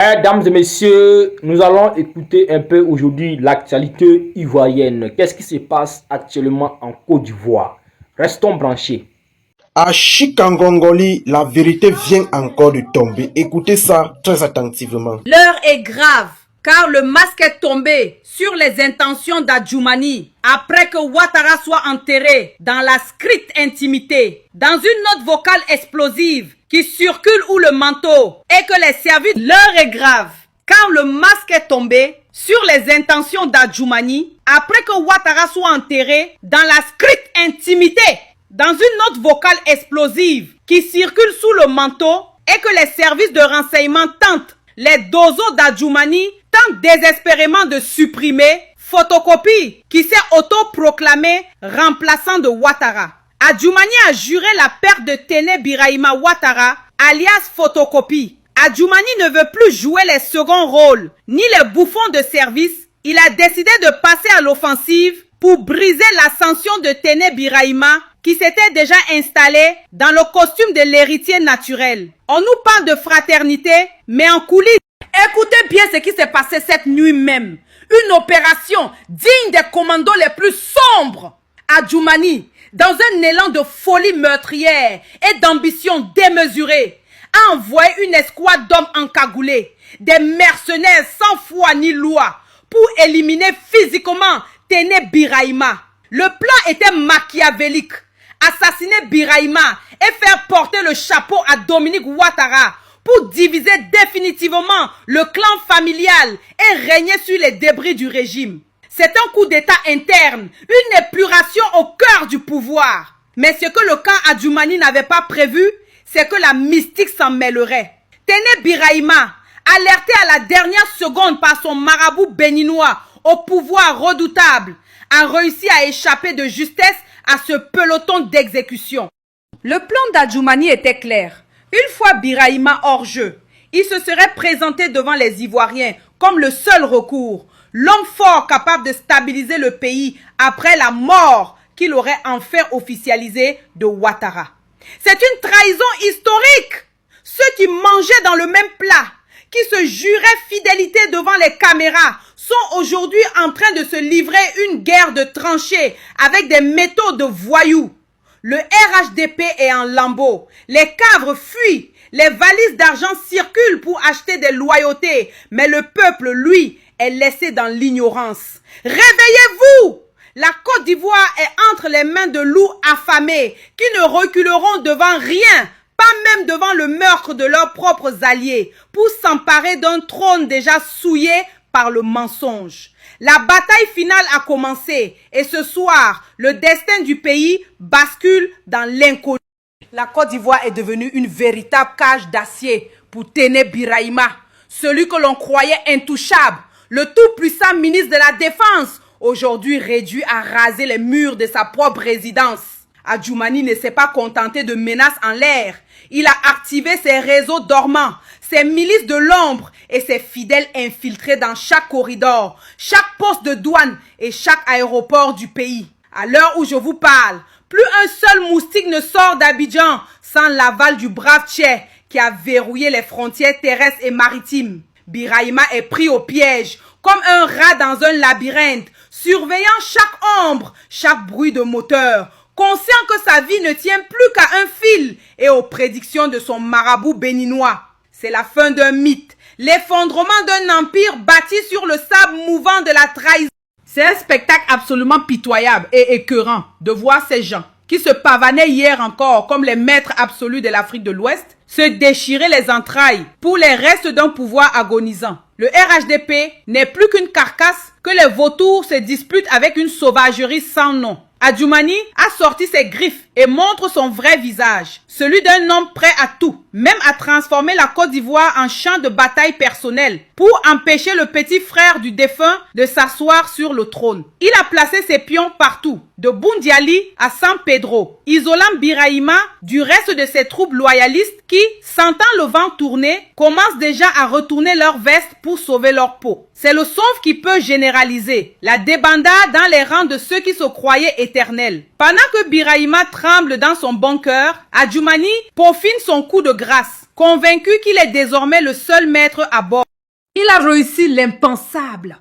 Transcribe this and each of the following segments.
Mesdames et messieurs, nous allons écouter un peu aujourd'hui l'actualité ivoirienne. Qu'est-ce qui se passe actuellement en Côte d'Ivoire? Restons branchés. À Chikangongoli, la vérité vient encore de tomber. Écoutez ça très attentivement. L'heure est grave, car le masque est tombé sur les intentions d'Adjoumani après que Ouattara soit enterré dans la stricte intimité, dans une note vocale explosive qui circule où le manteau et que les services... L'heure est grave, car le masque est tombé sur les intentions d'Adjoumani après que Ouattara soit enterré dans la stricte intimité, dans une note vocale explosive qui circule sous le manteau et que les services de renseignement tentent, les dozos d'Adjoumani tentent désespérément de supprimer Photocopie qui s'est autoproclamé remplaçant de Ouattara. Adjoumani a juré la perte de Téné Birahima Ouattara, alias Photocopie. Adjoumani ne veut plus jouer les seconds rôles, ni les bouffons de service. Il a décidé de passer à l'offensive pour briser l'ascension de Téné Birahima qui s'était déjà installé dans le costume de l'héritier naturel. On nous parle de fraternité, mais en coulisses. Écoutez bien ce qui s'est passé cette nuit même. Une opération digne des commandos les plus sombres. Adjoumani, dans un élan de folie meurtrière et d'ambition démesurée, a envoyé une escouade d'hommes encagoulés, des mercenaires sans foi ni loi, pour éliminer physiquement Téné Birahima. Le plan était machiavélique. Assassiner Birahima et faire porter le chapeau à Dominique Ouattara pour diviser définitivement le clan familial et régner sur les débris du régime. C'est un coup d'état interne, une épuration au cœur du pouvoir. Mais ce que le camp Adjoumani n'avait pas prévu, c'est que la mystique s'en mêlerait. Téné Birahima, alerté à la dernière seconde par son marabout béninois au pouvoir redoutable, a réussi à échapper de justesse à ce peloton d'exécution. Le plan d'Adjoumani était clair. Une fois Birahima hors jeu, il se serait présenté devant les Ivoiriens comme le seul recours, l'homme fort capable de stabiliser le pays après la mort qu'il aurait enfin officialisée de Ouattara. C'est une trahison historique. Ceux qui mangeaient dans le même plat, qui se juraient fidélité devant les caméras, sont aujourd'hui en train de se livrer une guerre de tranchées avec des métaux de voyous. Le RHDP est en lambeaux, les cadres fuient, les valises d'argent circulent pour acheter des loyautés, mais le peuple, lui, est laissé dans l'ignorance. Réveillez-vous! La Côte d'Ivoire est entre les mains de loups affamés qui ne reculeront devant rien, pas même devant le meurtre de leurs propres alliés, pour s'emparer d'un trône déjà souillé par le mensonge. La bataille finale a commencé et ce soir, le destin du pays bascule dans l'inconnu. La Côte d'Ivoire est devenue une véritable cage d'acier pour Téné Birahima, celui que l'on croyait intouchable, le tout-puissant ministre de la Défense, aujourd'hui réduit à raser les murs de sa propre résidence. Adjoumani ne s'est pas contenté de menaces en l'air. Il a activé ses réseaux dormants, ses milices de l'ombre et ses fidèles infiltrés dans chaque corridor, chaque poste de douane et chaque aéroport du pays. À l'heure où je vous parle, plus un seul moustique ne sort d'Abidjan sans l'aval du brave Tchè qui a verrouillé les frontières terrestres et maritimes. Birahima est pris au piège, comme un rat dans un labyrinthe, surveillant chaque ombre, chaque bruit de moteur, conscient que sa vie ne tient plus qu'à un fil et aux prédictions de son marabout béninois. C'est la fin d'un mythe, l'effondrement d'un empire bâti sur le sable mouvant de la trahison. C'est un spectacle absolument pitoyable et écœurant de voir ces gens qui se pavanaient hier encore comme les maîtres absolus de l'Afrique de l'Ouest se déchirer les entrailles pour les restes d'un pouvoir agonisant. Le RHDP n'est plus qu'une carcasse que les vautours se disputent avec une sauvagerie sans nom. Adjoumani a sorti ses griffes et montre son vrai visage, celui d'un homme prêt à tout, même à transformer la Côte d'Ivoire en champ de bataille personnel pour empêcher le petit frère du défunt de s'asseoir sur le trône. Il a placé ses pions partout, de Boundiali à San Pedro, isolant Birahima du reste de ses troupes loyalistes qui, sentant le vent tourner, commencent déjà à retourner leur veste pour sauver leur peau. C'est le sauve qui peut généraliser la débandade dans les rangs de ceux qui se croyaient éternels. Pendant que Birahima tremble dans son bon cœur, Adjoumani peaufine son coup de grâce, convaincu qu'il est désormais le seul maître à bord. a réussi l'impensable.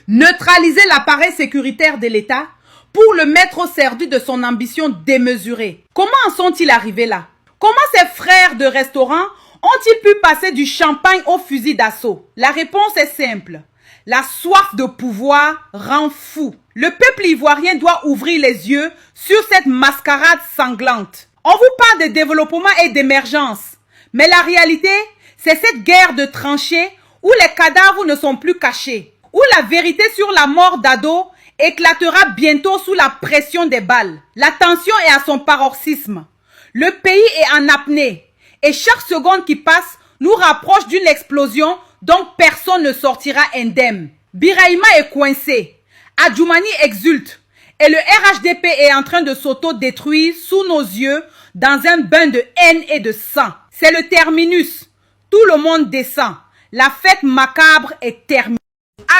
Neutraliser l'appareil sécuritaire de l'État pour le mettre au service de son ambition démesurée. Comment en sont-ils arrivés là? Comment ces frères de restaurant ont-ils pu passer du champagne au fusil d'assaut? La réponse est simple. La soif de pouvoir rend fou. Le peuple ivoirien doit ouvrir les yeux sur cette mascarade sanglante. On vous parle de développement et d'émergence. Mais la réalité, c'est cette guerre de tranchées où les cadavres ne sont plus cachés. Où la vérité sur la mort d'Ado éclatera bientôt sous la pression des balles. La tension est à son paroxysme. Le pays est en apnée. Et chaque seconde qui passe nous rapproche d'une explosion dont personne ne sortira indemne. Birahima est coincé. Adjoumani exulte. Et le RHDP est en train de s'auto-détruire sous nos yeux dans un bain de haine et de sang. C'est le terminus. Tout le monde descend. La fête macabre est terminée.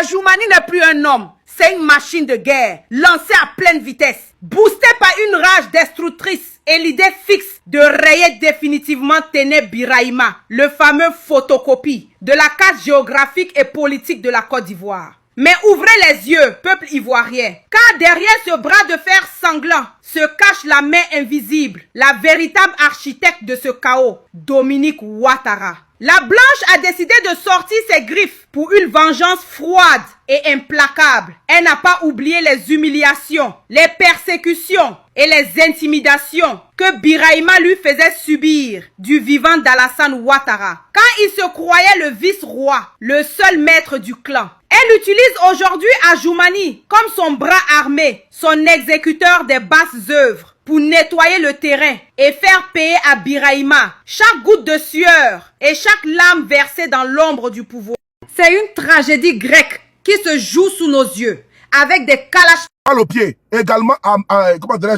Adjoumani n'est plus un homme. C'est une machine de guerre lancée à pleine vitesse, boostée par une rage destructrice et l'idée fixe de rayer définitivement Téné Birahima, le fameux photocopie de la carte géographique et politique de la Côte d'Ivoire. Mais ouvrez les yeux, peuple ivoirien, car derrière ce bras de fer sanglant se cache la main invisible, la véritable architecte de ce chaos, Dominique Ouattara. La Blanche a décidé de sortir ses griffes pour une vengeance froide et implacable. Elle n'a pas oublié les humiliations, les persécutions et les intimidations que Birahima lui faisait subir du vivant d'Alassane Ouattara. Quand il se croyait le vice-roi, le seul maître du clan. Elle utilise aujourd'hui Adjoumani comme son bras armé, son exécuteur des basses œuvres, pour nettoyer le terrain et faire payer à Birahima chaque goutte de sueur et chaque larme versée dans l'ombre du pouvoir. C'est une tragédie grecque qui se joue sous nos yeux avec des kalash au pied, également à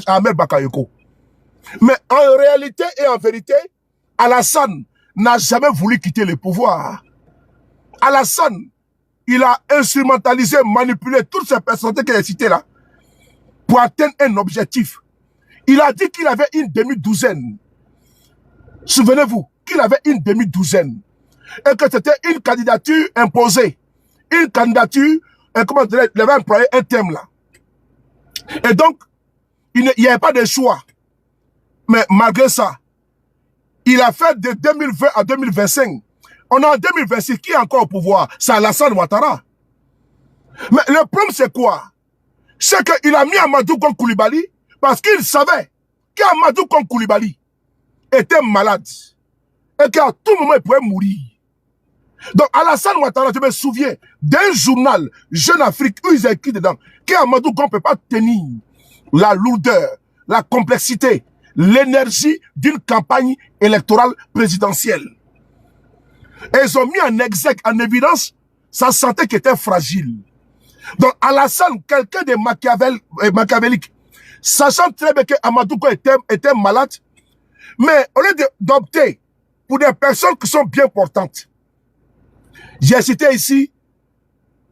Ahmed Bakayoko. Mais en réalité et en vérité, Alassane n'a jamais voulu quitter le pouvoir. Alassane, il a instrumentalisé, manipulé toutes ces personnalités qu'il a citées là pour atteindre un objectif. Il a dit qu'il avait une demi-douzaine. Souvenez-vous qu'il avait une demi-douzaine. Et que c'était une candidature imposée. Une candidature, il avait employé un thème là. Et donc, il n'y avait pas de choix. Mais malgré ça, il a fait de 2020 à 2025. On est en 2026, qui est encore au pouvoir? C'est Alassane Ouattara. Mais le problème c'est quoi? C'est qu'il a mis Amadou Gon Coulibaly parce qu'il savait qu'Amadou Gon Coulibaly était malade et qu'à tout moment il pouvait mourir. Donc Alassane Ouattara, je me souviens d'un journal Jeune Afrique où ils ont écrit dedans qu'Amadou Gon ne peut pas tenir la lourdeur, la complexité, l'énergie d'une campagne électorale présidentielle. Et ils ont mis en exergue, en évidence, sa santé qui était fragile. Donc Alassane, quelqu'un de machiavélique, sachant très bien que Amadou Gon était malade, mais au lieu d'opter pour des personnes qui sont bien portantes, j'ai cité ici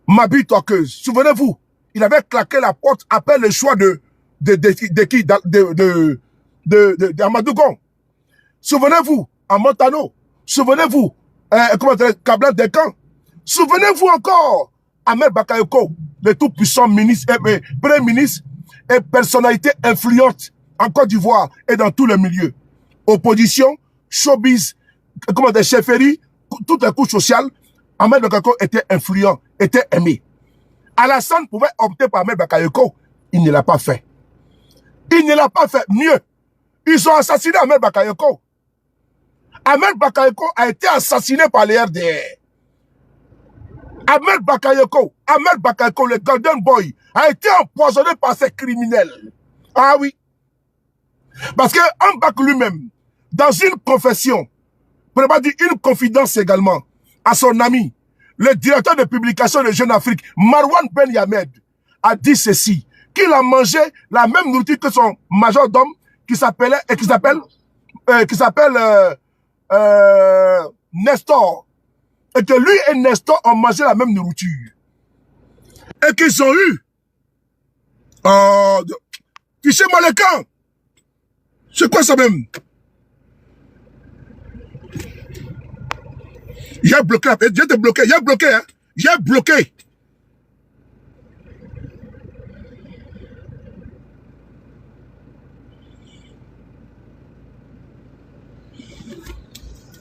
Mabi Toqueuse. Souvenez-vous, il avait claqué la porte après le choix d'Amadou Gon. Souvenez-vous, en Montano. Souvenez-vous, Kablan Dekan. Souvenez-vous encore, Ahmed Bakayoko, le tout-puissant ministre, premier ministre et personnalité influente en Côte d'Ivoire et dans tous les milieux. Opposition, showbiz, chefferie, toutes les couches sociales, Ahmed Bakayoko était influent, était aimé. Alassane pouvait opter pour Ahmed Bakayoko, il ne l'a pas fait. Il ne l'a pas fait. Mieux, ils ont assassiné Ahmed Bakayoko. Ahmed Bakayoko a été assassiné par les RDR. Ahmed Bakayoko, le Golden Boy, a été empoisonné par ces criminels. Ah oui. Parce que Mbak lui-même, dans une confession, pour ne pas dire une confidence également, à son ami, le directeur de publication de Jeune Afrique, Marwan Ben Yamed, a dit ceci, qu'il a mangé la même nourriture que son majordome qui s'appelle Nestor. Et que lui et Nestor ont mangé la même nourriture. Et qu'ils ont eu fiché Malekan. C'est quoi ça même? J'ai bloqué, j'ai bloqué, hein. J'ai bloqué.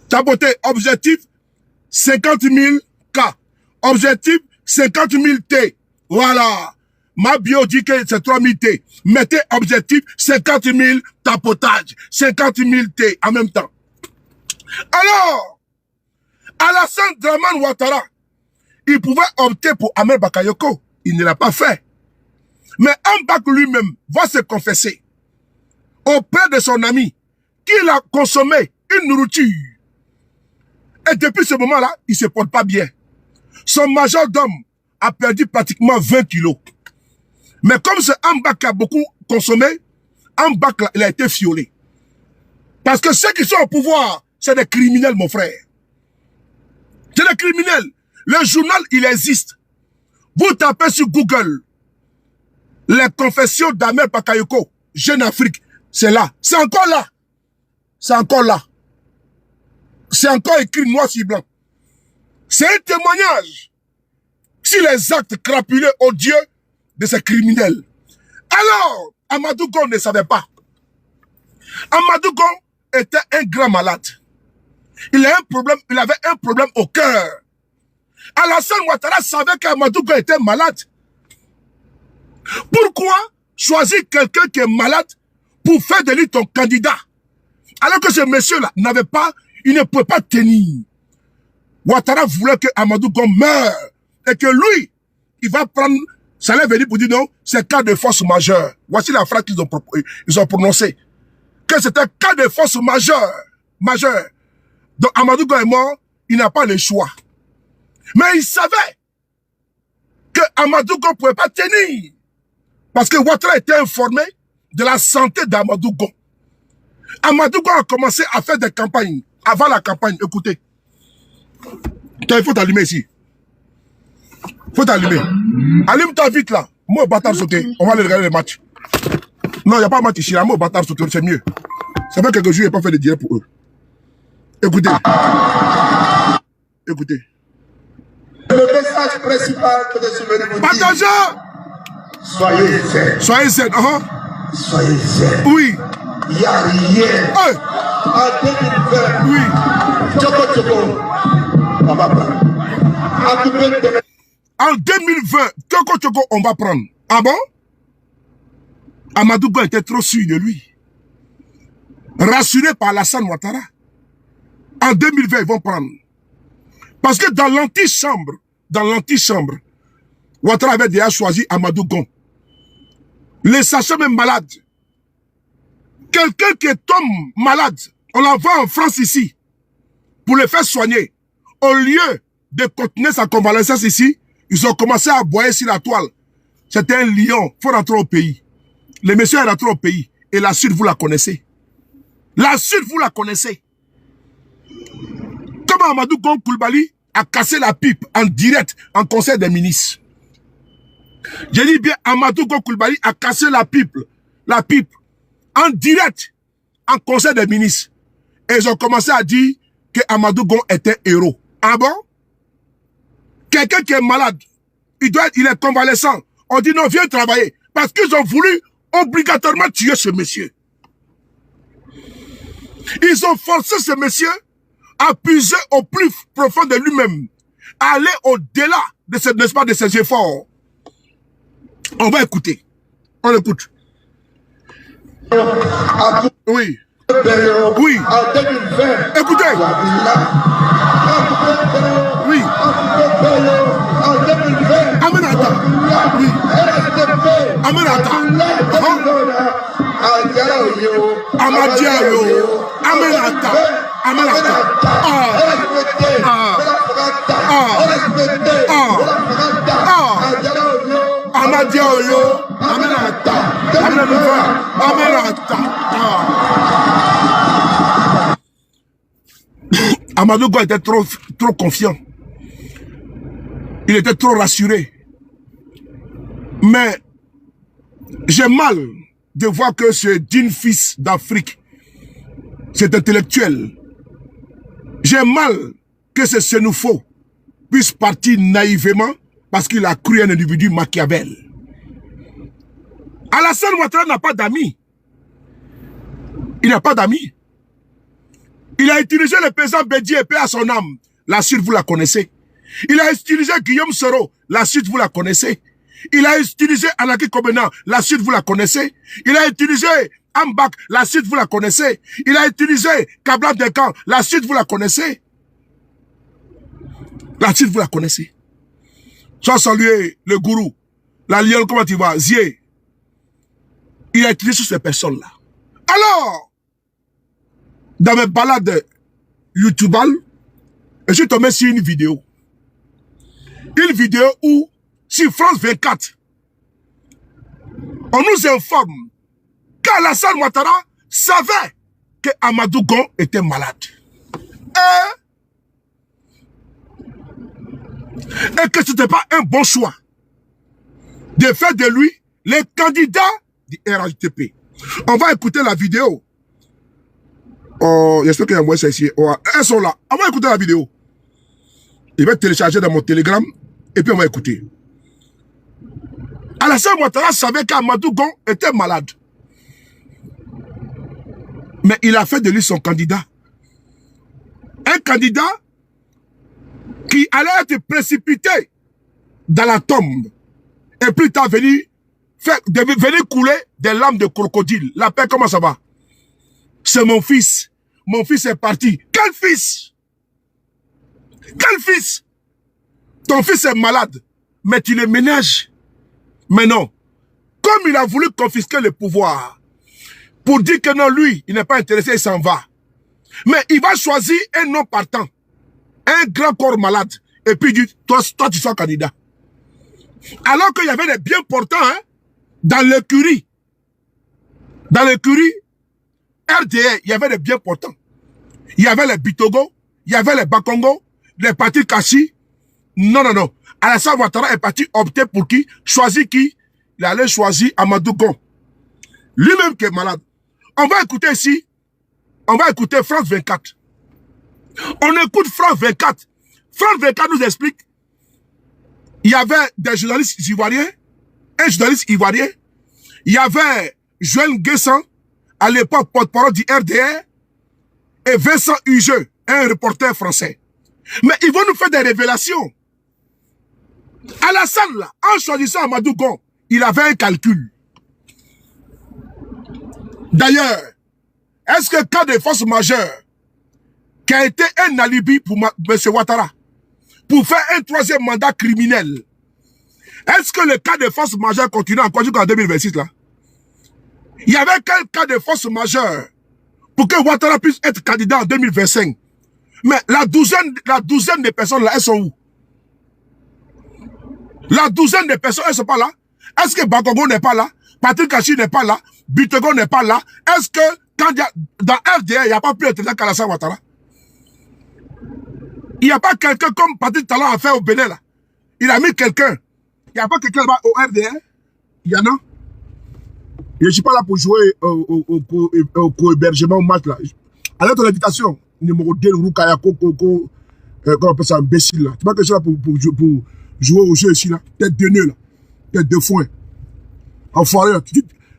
Tapoter objectif 50 000 K. Objectif 50 000 T. Voilà. Ma bio dit que c'est 3 000 T. Mettez objectif 50 000 tapotage. 50 000 T en même temps. Alors, Alassane Draman Ouattara, il pouvait opter pour Ahmed Bakayoko. Il ne l'a pas fait. Mais Ambak lui-même va se confesser auprès de son ami qu'il a consommé une nourriture. Et depuis ce moment-là, il ne se porte pas bien. Son majordome a perdu pratiquement 20 kilos. Mais comme ce Ambak a beaucoup consommé, Ambak, il a été fiolé. Parce que ceux qui sont au pouvoir, c'est des criminels, mon frère. C'est des criminels. Le journal, il existe. Vous tapez sur Google les confessions d'Ahmed Bakayoko, Jeune Afrique. C'est là. C'est encore là. C'est encore là. C'est encore écrit noir sur blanc. C'est un témoignage sur les actes crapuleux odieux de ces criminels. Alors, Amadou Gon ne savait pas. Amadou Gon était un grand malade. Il avait un problème au cœur. Alassane Ouattara savait qu'Amadou Gon était malade. Pourquoi choisir quelqu'un qui est malade pour faire de lui ton candidat? Alors que ce monsieur-là n'avait pas, il ne pouvait pas tenir. Ouattara voulait que Amadou Gon meure et que lui, il va prendre, ça allait venir pour dire non, c'est cas de force majeure. Voici la phrase qu'ils ont prononcée. Que c'était cas de force majeure. Donc Amadou Gon est mort, il n'a pas le choix. Mais il savait que Amadou Gon ne pouvait pas tenir. Parce que Ouattara était informé de la santé d'Amadou Gon. Amadou Gon a commencé à faire des campagnes. Avant la campagne, écoutez. Il faut t'allumer ici. Il faut t'allumer. Allume-toi vite là. Moi, bâtard sauté. On va aller regarder le match. Non, il n'y a pas de match ici. Moi, bâtard sauté, c'est mieux. Ça fait quelques jours, il n'y a pas fait de direct pour eux. Écoutez. Écoutez. Le message principal que je suis venu vous dire. Partagez. Soyez zen. Soyez zen. Soyez zen. Oui. Il n'y a rien. Hey. En 2020. Oui. Tchoko. On va prendre. En 2020, Tchoko, on va prendre. Ah bon? Amadou Gon était trop sûr de lui. Rassuré par Alassane Ouattara. En 2020, ils vont prendre. Parce que dans l'antichambre, Ouattara avait déjà choisi Amadou Gon. Les sachets même malades. Quelqu'un qui tombe malade, on l'envoie en France ici pour le faire soigner. Au lieu de continuer sa convalescence ici, ils ont commencé à aboyer sur la toile. C'était un lion, il faut rentrer au pays. Le monsieur est rentré au pays. Et la suite, vous la connaissez. La suite, vous la connaissez. Comment Amadou Gon Coulibaly a cassé la pipe en direct en conseil des ministres. J'ai dit bien, Amadou Gon Coulibaly a cassé la pipe en direct en conseil des ministres. Et ils ont commencé à dire que Amadou Gon était héros. Ah bon? Quelqu'un qui est malade, il est convalescent. On dit non, viens travailler. Parce qu'ils ont voulu obligatoirement tuer ce monsieur. Ils ont forcé ce monsieur à puiser au plus profond de lui-même, à aller au-delà de ses efforts. On va écouter. On écoute. Oui. Oui. En 2020. Écoutez. Oui. En 2020. Aminata. Oui. Aminata. Amadiayo. Aminata. Aminata. Amadiayo. Aminata. Aminata. Amadou Gon était trop confiant. Il était trop rassuré. Mais j'ai mal de voir que ce digne fils d'Afrique, cet intellectuel, j'ai mal que ce Sénoufo, puisse partir naïvement parce qu'il a cru un individu Machiavel. Alassane Ouattara n'a pas d'amis. Il n'a pas d'amis. Il a utilisé le président Bédié et paix à son âme. La suite, vous la connaissez. Il a utilisé Guillaume Soro. La suite, vous la connaissez. Il a utilisé Anaki Kobenan. La suite, vous la connaissez. Il a utilisé Ambak. La suite, vous la connaissez. Il a utilisé Kabla Dekan. La suite, vous la connaissez. La suite, vous la connaissez. Sans saluer le gourou. La lionne, comment tu vas? Zié. Il a utilisé ces personnes-là. Alors, dans mes balades YouTube, je suis tombé sur une vidéo. Une vidéo où, sur France 24, on nous informe qu'Alassane Ouattara savait que Amadou Gon était malade. Et que ce n'était pas un bon choix de faire de lui le candidat du RHDP. On va écouter la vidéo. Oh, j'espère qu'il y a moins ça ici. Oh, elles sont là. On va écouter la vidéo. Je vais télécharger dans mon Telegram et puis on va écouter. Alassane Ouattara savait qu'Amadou Gon était malade. Mais il a fait de lui son candidat. Un candidat qui allait être précipité dans la tombe. Et plus tard venir couler des larmes de crocodile. La paix, comment ça va? C'est mon fils. Mon fils est parti. Quel fils? Quel fils? Ton fils est malade, mais tu le ménages. Mais non. Comme il a voulu confisquer le pouvoir, pour dire que non, lui, il n'est pas intéressé, il s'en va. Mais il va choisir un non partant. Un grand corps malade. Et puis il dit, toi tu sois candidat. Alors qu'il y avait des bien portants, hein, dans l'écurie. Dans l'écurie, RDR, il y avait des bien portants. Il y avait les Bitogo, il y avait les Bakongo, les partis Kashi. Non, non, non. Alassane Ouattara est parti opter pour qui? Choisir qui? Il allait choisir Amadou Gon. Lui-même qui est malade. On va écouter ici. On va écouter France 24. On écoute France 24. France 24 nous explique. Il y avait des journalistes ivoiriens. Un journaliste ivoirien. Il y avait Joël Guessan, à l'époque porte-parole du RDR. Et Vincent Hugeux, un reporter français. Mais ils vont nous faire des révélations. Alassane, là, en choisissant Amadou Gon, il avait un calcul. D'ailleurs, est-ce que cas de force majeure, qui a été un alibi pour M. Ouattara, pour faire un troisième mandat criminel, est-ce que le cas de force majeure continue encore jusqu'en 2026 là? Il y avait quel cas de force majeure pour que Ouattara puisse être candidat en 2025? Mais la douzaine de personnes là, elles sont où? La douzaine de personnes, elles ne sont pas là? Est-ce que Bakongo n'est pas là? Patrick Kachi n'est pas là? Bitogo n'est pas là? Est-ce que quand dans RDR, il n'y a pas plus de président qu'Alassane Ouattara? Il n'y a pas quelqu'un comme Patrick Talon a fait au Bénin là? Il a mis quelqu'un. Il n'y a pas quelqu'un là-bas au RDR? Il y en a? Je ne suis pas là pour jouer au co-hébergement au match là. Allez ton invitation. Numéro 2, Roukayako, Koko, comment on appelle ça, imbécile là. Tu vois que je suis là pour jouer au jeu ici là. Tête de nœud là. Tête de foin. Enfoiré là.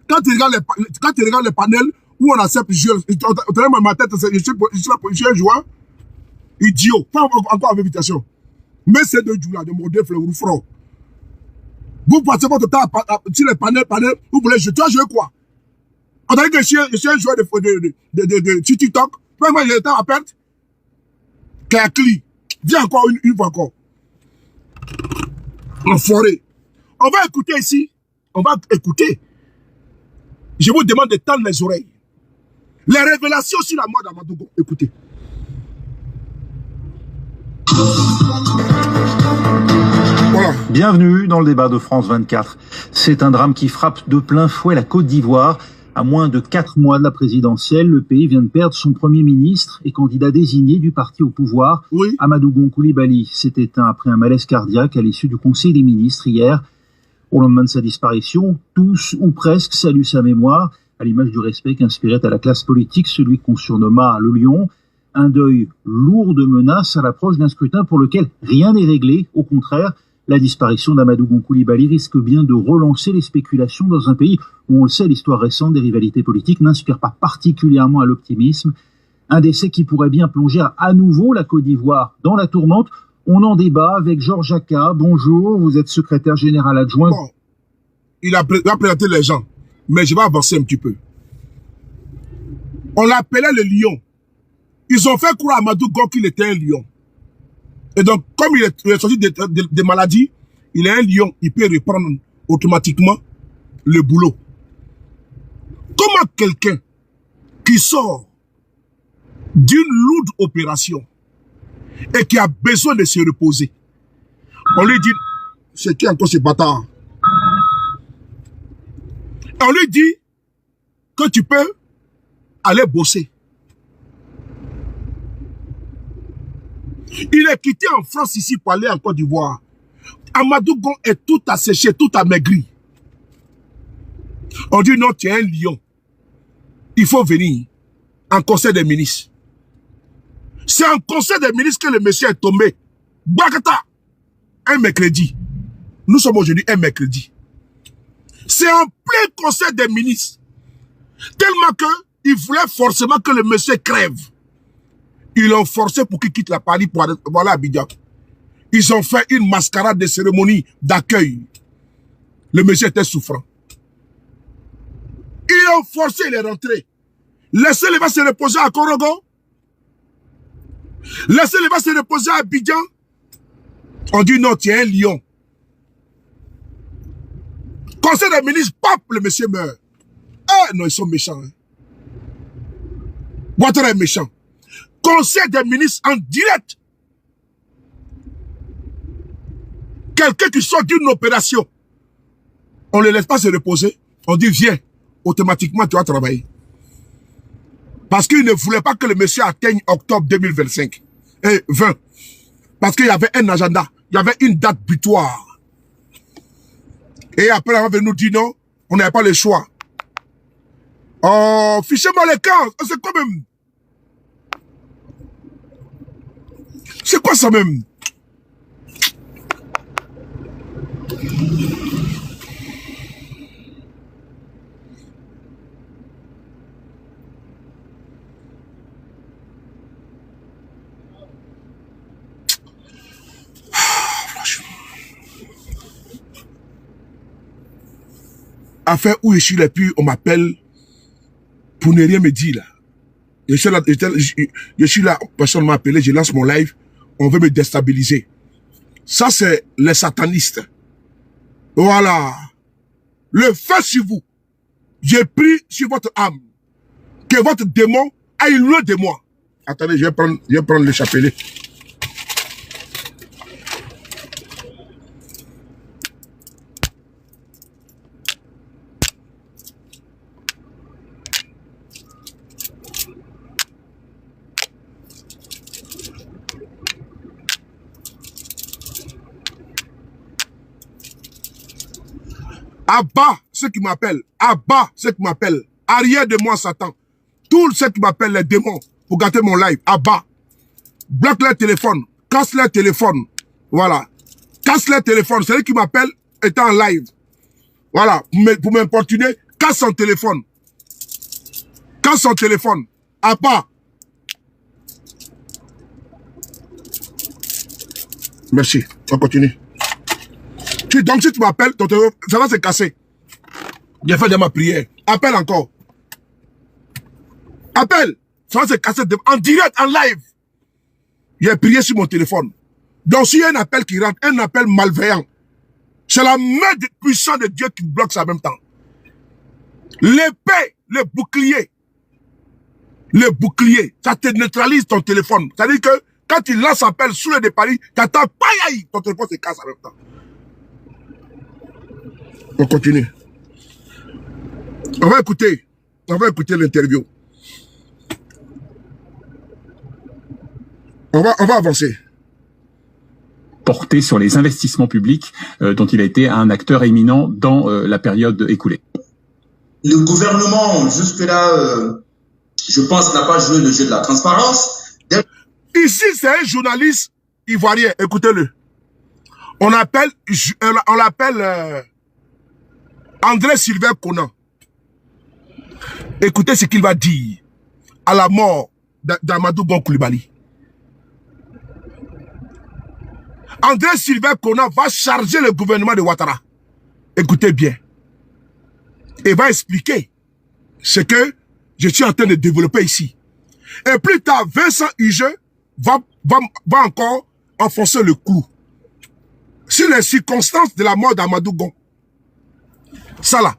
Quand tu regardes les panels où on accepte le jeu, ma tête, je suis là pour jouer un joueur. Idiot. Pas encore avec invitation. Mais c'est deux jours là, de mon deux fleurs, Roufro. Vous passez votre temps sur les panels, vous voulez jouer. Tu vas jouer quoi? On dirait que je suis un joueur de TikTok. Moi, j'ai le temps à perdre. Clacli. Viens encore une fois encore. Enfoiré. On va écouter ici. On va écouter. Je vous demande de tendre les oreilles. Les révélations sur la mort d'Amadou Gon. Écoutez. Voilà. Bienvenue dans le débat de France 24. C'est un drame qui frappe de plein fouet la Côte d'Ivoire. À moins de 4 mois de la présidentielle, le pays vient de perdre son premier ministre et candidat désigné du parti au pouvoir. Oui. Amadou Gon Coulibaly s'est éteint après un malaise cardiaque à l'issue du Conseil des ministres hier. Au lendemain de sa disparition, tous ou presque saluent sa mémoire, à l'image du respect qu'inspirait à la classe politique celui qu'on surnomma le Lion. un deuil lourd de menaces à l'approche d'un scrutin pour lequel rien n'est réglé. Au contraire, la disparition d'Amadou Gon Coulibaly risque bien de relancer les spéculations dans un pays où, on le sait, l'histoire récente des rivalités politiques n'inspire pas particulièrement à l'optimisme. Un décès qui pourrait bien plonger à nouveau la Côte d'Ivoire dans la tourmente. On en débat avec Georges Jacquat. Bonjour, vous êtes secrétaire général adjoint. Bon, il a présenté les gens, mais je vais avancer un petit peu. On l'appelait le lion. Ils ont fait croire à Amadou Gon qu'il était un lion. Et donc, comme il est sorti des maladies, il est un lion, il peut reprendre automatiquement le boulot. Comment quelqu'un qui sort d'une lourde opération et qui a besoin de se reposer, on lui dit, c'est qui encore ce bâtard? On lui dit que tu peux aller bosser. Il est quitté en France ici pour aller en Côte d'Ivoire. Amadou Gon est tout asséché, tout amaigri. On dit non, tu es un lion. Il faut venir en conseil des ministres. C'est en conseil des ministres que le monsieur est tombé. Bakata, un mercredi. Nous sommes aujourd'hui un mercredi. C'est en plein conseil des ministres. Tellement qu'il voulait forcément que le monsieur crève. Ils l'ont forcé pour qu'il quitte la Paris pour aller à Abidjan. Ils ont fait une mascarade de cérémonie d'accueil. Le monsieur était souffrant. Ils l'ont forcé, il est rentré. Laissez-le va se reposer à Korogo. Laissez-le va se reposer à Abidjan. On dit non, tu es un lion. Conseil des ministres, pap, le monsieur meurt. Ah non, ils sont méchants. Hein. Ouattara est méchant. Conseil des ministres en direct. Quelqu'un qui sort d'une opération, on ne le laisse pas se reposer. On dit viens, automatiquement tu vas travailler. Parce qu'il ne voulait pas que le monsieur atteigne octobre 2025 et 20. Parce qu'il y avait un agenda, il y avait une date butoir. Et après, on va nous dire non, on n'avait pas le choix. Oh, fichez-moi les camps, c'est quand même. C'est quoi ça même? Affaire où je suis là, puis on m'appelle pour ne rien me dire là. Je suis là, personne m'a appelé, je lance mon live, on veut me déstabiliser. Ça c'est les satanistes. Voilà. Le feu sur vous. J'ai pris sur votre âme. Que votre démon aille loin de moi. Attendez, je vais prendre le chapelet. Abat ceux qui m'appellent. Abat ceux qui m'appellent. Arrière de moi, Satan. Tous ceux qui m'appellent les démons pour gâter mon live. Abat. Bloque leur téléphone. Casse leur téléphone. Voilà. Casse leur téléphone. Celui qui m'appelle est en live. Voilà. Pour m'importuner, casse son téléphone. Casse son téléphone. Abat. Merci. On continue. Donc, si tu m'appelles, ça va se casser. J'ai fait de ma prière. Appelle encore. Appelle. Ça va se casser en direct, en live. J'ai prié sur mon téléphone. Donc, s'il y a un appel qui rentre, un appel malveillant, c'est la main puissante de Dieu qui bloque ça en même temps. L'épée, le bouclier, ça te neutralise ton téléphone. C'est-à-dire que quand tu lances appel sous le Paris, tu attends, ton téléphone se casse en même temps. On continue. On va écouter l'interview. On va avancer. Porté sur les investissements publics dont il a été un acteur éminent dans la période écoulée. Le gouvernement, jusque-là, je pense, n'a pas joué le jeu de la transparence. Ici, c'est un journaliste ivoirien. Écoutez-le. On l'appelle André Sylvain Conan. Écoutez ce qu'il va dire à la mort d'Amadou Gon Coulibaly. André Sylvain Conan va charger le gouvernement de Ouattara. Écoutez bien. Et va expliquer ce que je suis en train de développer ici. Et plus tard, Vincent Hugeux va encore enfoncer le clou sur les circonstances de la mort d'Amadou Gon. Ça là,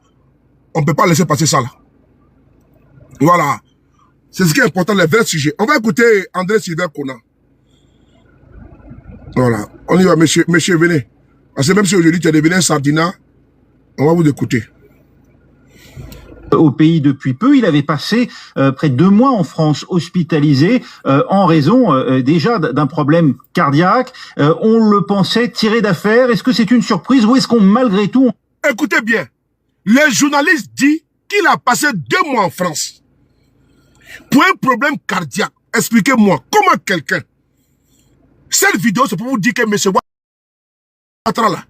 on ne peut pas laisser passer ça là. Voilà. C'est ce qui est important, les vrais sujets. On va écouter André Sylvain Conan. Voilà. On y va, monsieur, venez. Parce que même si aujourd'hui tu es devenu un sardinat, on va vous écouter. Au pays depuis peu, il avait passé près de 2 mois en France hospitalisé en raison déjà d'un problème cardiaque. On le pensait tiré d'affaire. Est-ce que c'est une surprise ou est-ce qu'on malgré tout... Écoutez bien, les journalistes disent qu'il a passé 2 mois en France pour un problème cardiaque. Expliquez-moi, comment quelqu'un... Cette vidéo, c'est pour vous dire que M. Ouattara, là,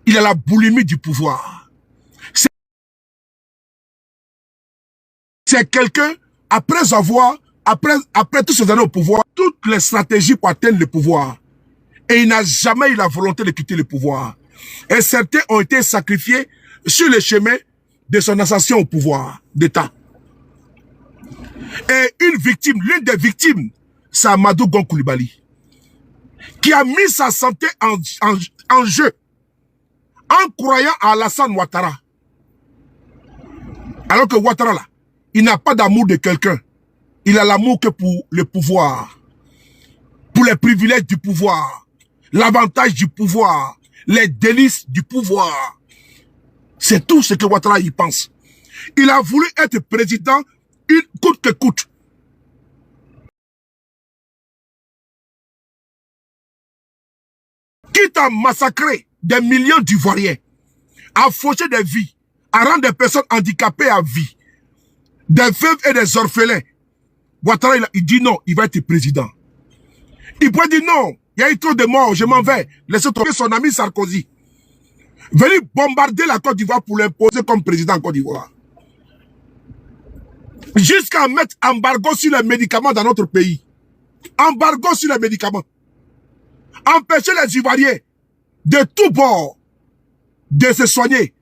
il a la boulimie du pouvoir. C'est quelqu'un, après toutes ces années au pouvoir, toutes les stratégies pour atteindre le pouvoir. Et il n'a jamais eu la volonté de quitter le pouvoir. Et certains ont été sacrifiés sur le chemin de son ascension au pouvoir d'État. Et une victime, l'une des victimes, c'est Amadou Gon Coulibaly, qui a mis sa santé en jeu en croyant à Alassane Ouattara. Alors que Ouattara, là, il n'a pas d'amour de quelqu'un. Il a l'amour que pour le pouvoir, pour les privilèges du pouvoir, l'avantage du pouvoir, les délices du pouvoir. C'est tout ce que Ouattara y pense. Il a voulu être président coûte que coûte. Quitte à massacrer des millions d'Ivoiriens, à faucher des vies, à rendre des personnes handicapées à vie, des veuves et des orphelins. Ouattara, il dit non, il va être président. Il pourrait dire non, il y a eu trop de morts, je m'en vais. Laissez tomber son ami Sarkozy. Venir bombarder la Côte d'Ivoire pour l'imposer comme président en Côte d'Ivoire. Jusqu'à mettre embargo sur les médicaments dans notre pays. Embargo sur les médicaments. Empêcher les Ivoiriens de tout bord de se soigner.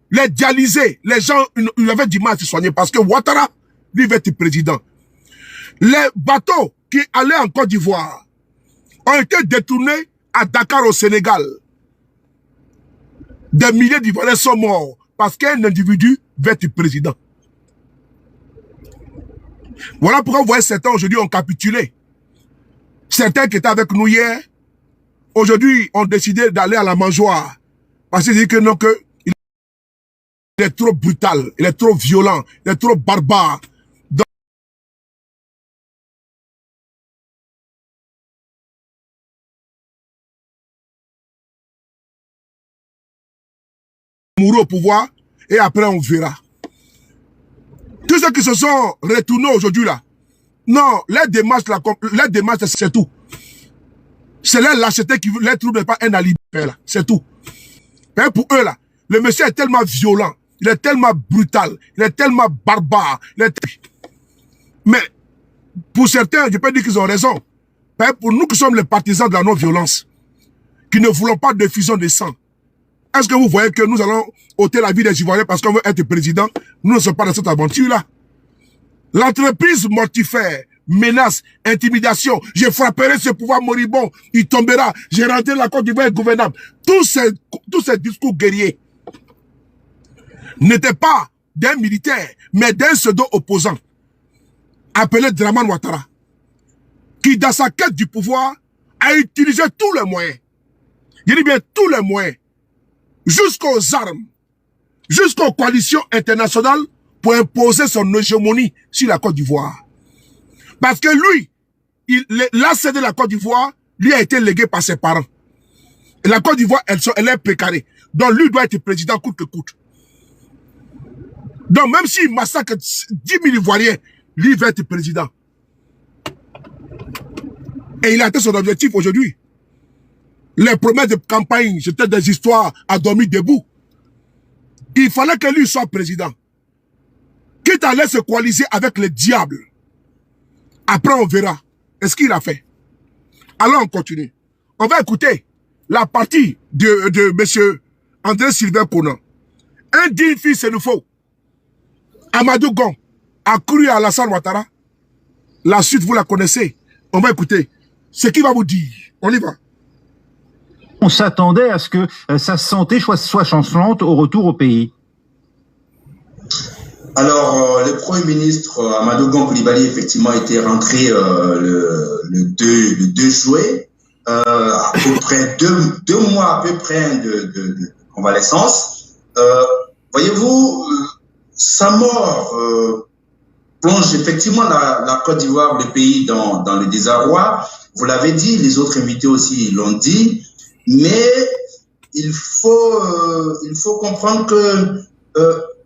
Les dialyser. Les gens, ils avaient du mal à se soigner parce que Ouattara, lui, va être président. Les bateaux qui allaient en Côte d'Ivoire ont été détournés à Dakar au Sénégal. Des milliers d'Ivoiriens sont morts parce qu'un individu va être président. Voilà pourquoi vous voyez certains aujourd'hui ont capitulé. Certains qui étaient avec nous hier, aujourd'hui ont décidé d'aller à la mangeoire. Parce qu'ils disent que non, que il est trop brutal, il est trop violent, il est trop barbare. Donc, mourir au pouvoir et après on verra. Tous ceux qui se sont retournés aujourd'hui là, non, les démarches c'est tout. C'est leur lâcheté qui les trouble pas un alibi là, c'est tout. Mais pour eux là, le monsieur est tellement violent, il est tellement brutal, il est tellement barbare. Mais pour certains, je peux dire qu'ils ont raison. Mais pour nous qui sommes les partisans de la non-violence, qui ne voulons pas de fusion de sang, est-ce que vous voyez que nous allons ôter la vie des Ivoiriens parce qu'on veut être président? Nous ne sommes pas dans cette aventure-là. L'entreprise mortifère, menace, intimidation, je frapperai ce pouvoir moribond, il tombera, j'ai rentré la Côte d'Ivoire ingouvernable. Tous ces discours guerriers n'étaient pas d'un militaire, mais d'un pseudo-opposant, appelé Dramane Ouattara, qui dans sa quête du pouvoir a utilisé tous les moyens. Je dis bien tous les moyens, jusqu'aux armes, jusqu'aux coalitions internationales pour imposer son hégémonie sur la Côte d'Ivoire. Parce que lui, l'AC de la Côte d'Ivoire, lui a été légué par ses parents. Et la Côte d'Ivoire, elle est précarée. Donc lui doit être président coûte que coûte. Donc même s'il massacre 10 000 Ivoiriens, lui va être président. Et il a atteint son objectif aujourd'hui. Les promesses de campagne, c'était des histoires à dormir debout. Il fallait que lui soit président. Quitte à aller se coaliser avec le diable. Après, on verra. Est-ce qu'il a fait? Alors, on continue. On va écouter la partie de M. André Sylvain Conan. Un digne fils, il nous faut. Amadou Gon a cru à Alassane Ouattara. La suite, vous la connaissez. On va écouter ce qu'il va vous dire. On y va. On s'attendait à ce que sa santé soit chancelante au retour au pays. Alors, le Premier ministre Amadou Gon Coulibaly, effectivement, était rentré le 2 juillet, à peu près deux mois à peu près de convalescence. Voyez-vous, sa mort plonge effectivement la Côte d'Ivoire, le pays, dans le désarroi. Vous l'avez dit, les autres invités aussi l'ont dit, mais il faut comprendre que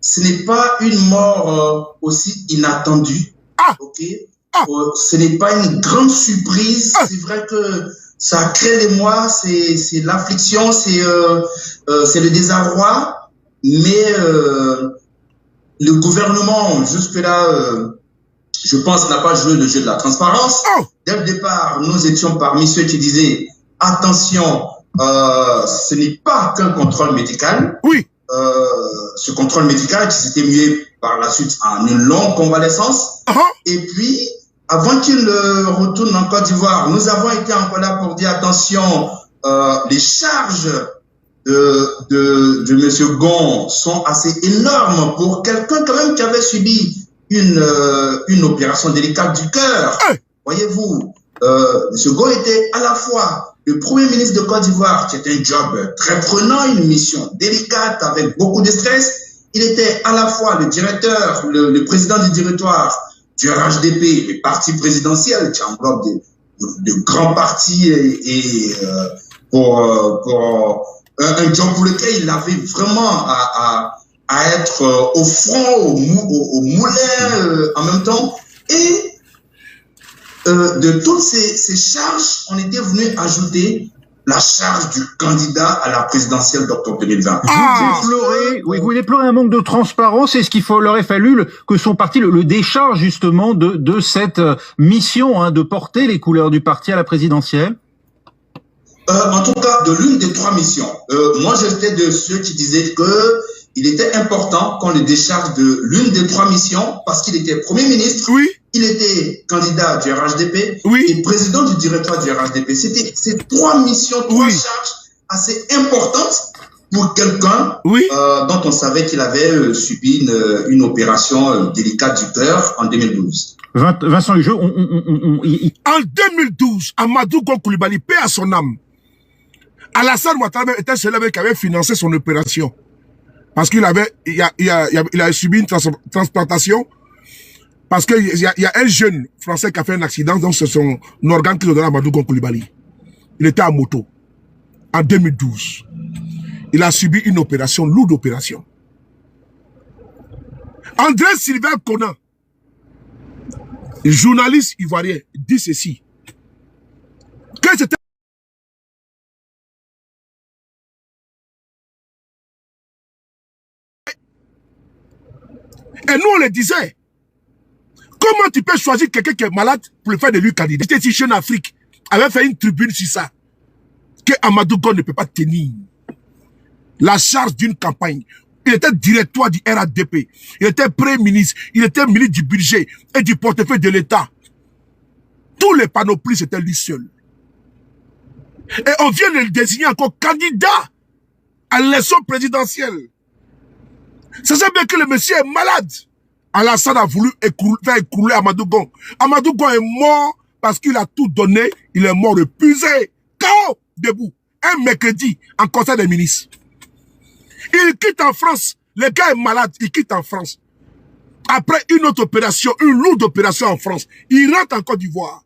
ce n'est pas une mort aussi inattendue. Ce n'est pas une grande surprise. C'est vrai que ça a créé l'émoi, c'est l'affliction, c'est le désarroi, mais le gouvernement, jusque-là, je pense, n'a pas joué le jeu de la transparence. Dès le départ, nous étions parmi ceux qui disaient « Attention, ce n'est pas qu'un contrôle médical. » Oui. Ce contrôle médical qui s'était mué par la suite en une longue convalescence. Et puis, avant qu'il retourne en Côte d'Ivoire, nous avons été encore là pour dire attention, les charges de M. Gon sont assez énormes pour quelqu'un quand même qui avait subi une opération délicate du cœur. Voyez-vous, M. Gon était à la fois le Premier ministre de Côte d'Ivoire, qui était un job très prenant, une mission délicate avec beaucoup de stress. Il était à la fois le directeur, le président du directoire du RHDP, le parti présidentiel qui englobe de grands partis et pour un job pour lequel il avait vraiment à être au front, au moulin en même temps. Et de toutes ces charges, on était venu ajouter la charge du candidat à la présidentielle d'octobre 2020. Vous déplorez un manque de transparence. Est-ce qu'il aurait fallu que son parti le décharge justement de cette mission de porter les couleurs du parti à la présidentielle? En tout cas, de l'une des trois missions. Moi, j'étais de ceux qui disaient que il était important qu'on le décharge de l'une des trois missions parce qu'il était Premier ministre. Oui. Il était candidat du RHDP et président du directoire du RHDP. C'était ces trois missions, trois charges assez importantes pour quelqu'un dont on savait qu'il avait subi une opération délicate du cœur en 2012. Vincent Lejeux, En 2012, Amadou Gon Coulibaly, paix à son âme, Alassane Ouattara était celui qui avait financé son opération. Parce qu'il a subi une transplantation. Parce qu'il y a un jeune Français qui a fait un accident, donc c'est son organe qui le donne à Amadou Gon Coulibaly. Il était à moto. En 2012. Il a subi une opération, lourde opération. André Sylvain Conan, journaliste ivoirien, dit ceci. Que c'était et nous on le disait. Comment tu peux choisir quelqu'un qui est malade pour le faire de lui candidat? J'étais ici en Afrique, avait fait une tribune sur ça. Que Amadou Gon ne peut pas tenir la charge d'une campagne. Il était directeur du RHDP. Il était premier ministre. Il était ministre du budget et du portefeuille de l'État. Tous les panoplies, c'était lui seul. Et on vient de le désigner encore candidat à l'élection présidentielle. Ça veut bien que le monsieur est malade. Alassane a voulu faire écrouler Amadou Gon. Amadou Gon est mort parce qu'il a tout donné. Il est mort épuisé. KO, debout. Un mercredi, en conseil des ministres. Il quitte en France. Le gars est malade. Il quitte en France. Après une autre opération, une lourde opération en France, il rentre en Côte d'Ivoire.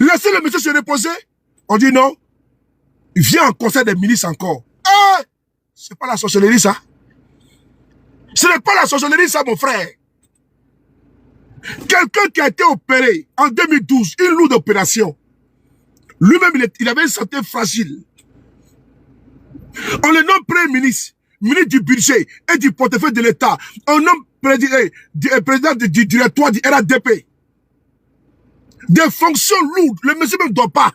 Laissez le monsieur se reposer. On dit non. Il vient en conseil des ministres encore. Ah, c'est pas la sorcellerie, ça. Ce n'est pas la sorcellerie, ça, mon frère. Quelqu'un qui a été opéré en 2012, une lourde opération, Lui-même, il avait une santé fragile. On le nomme Premier ministre, ministre du budget et du portefeuille de l'État. On nomme président du directoire du RADP. Des fonctions lourdes. Le monsieur même ne doit pas.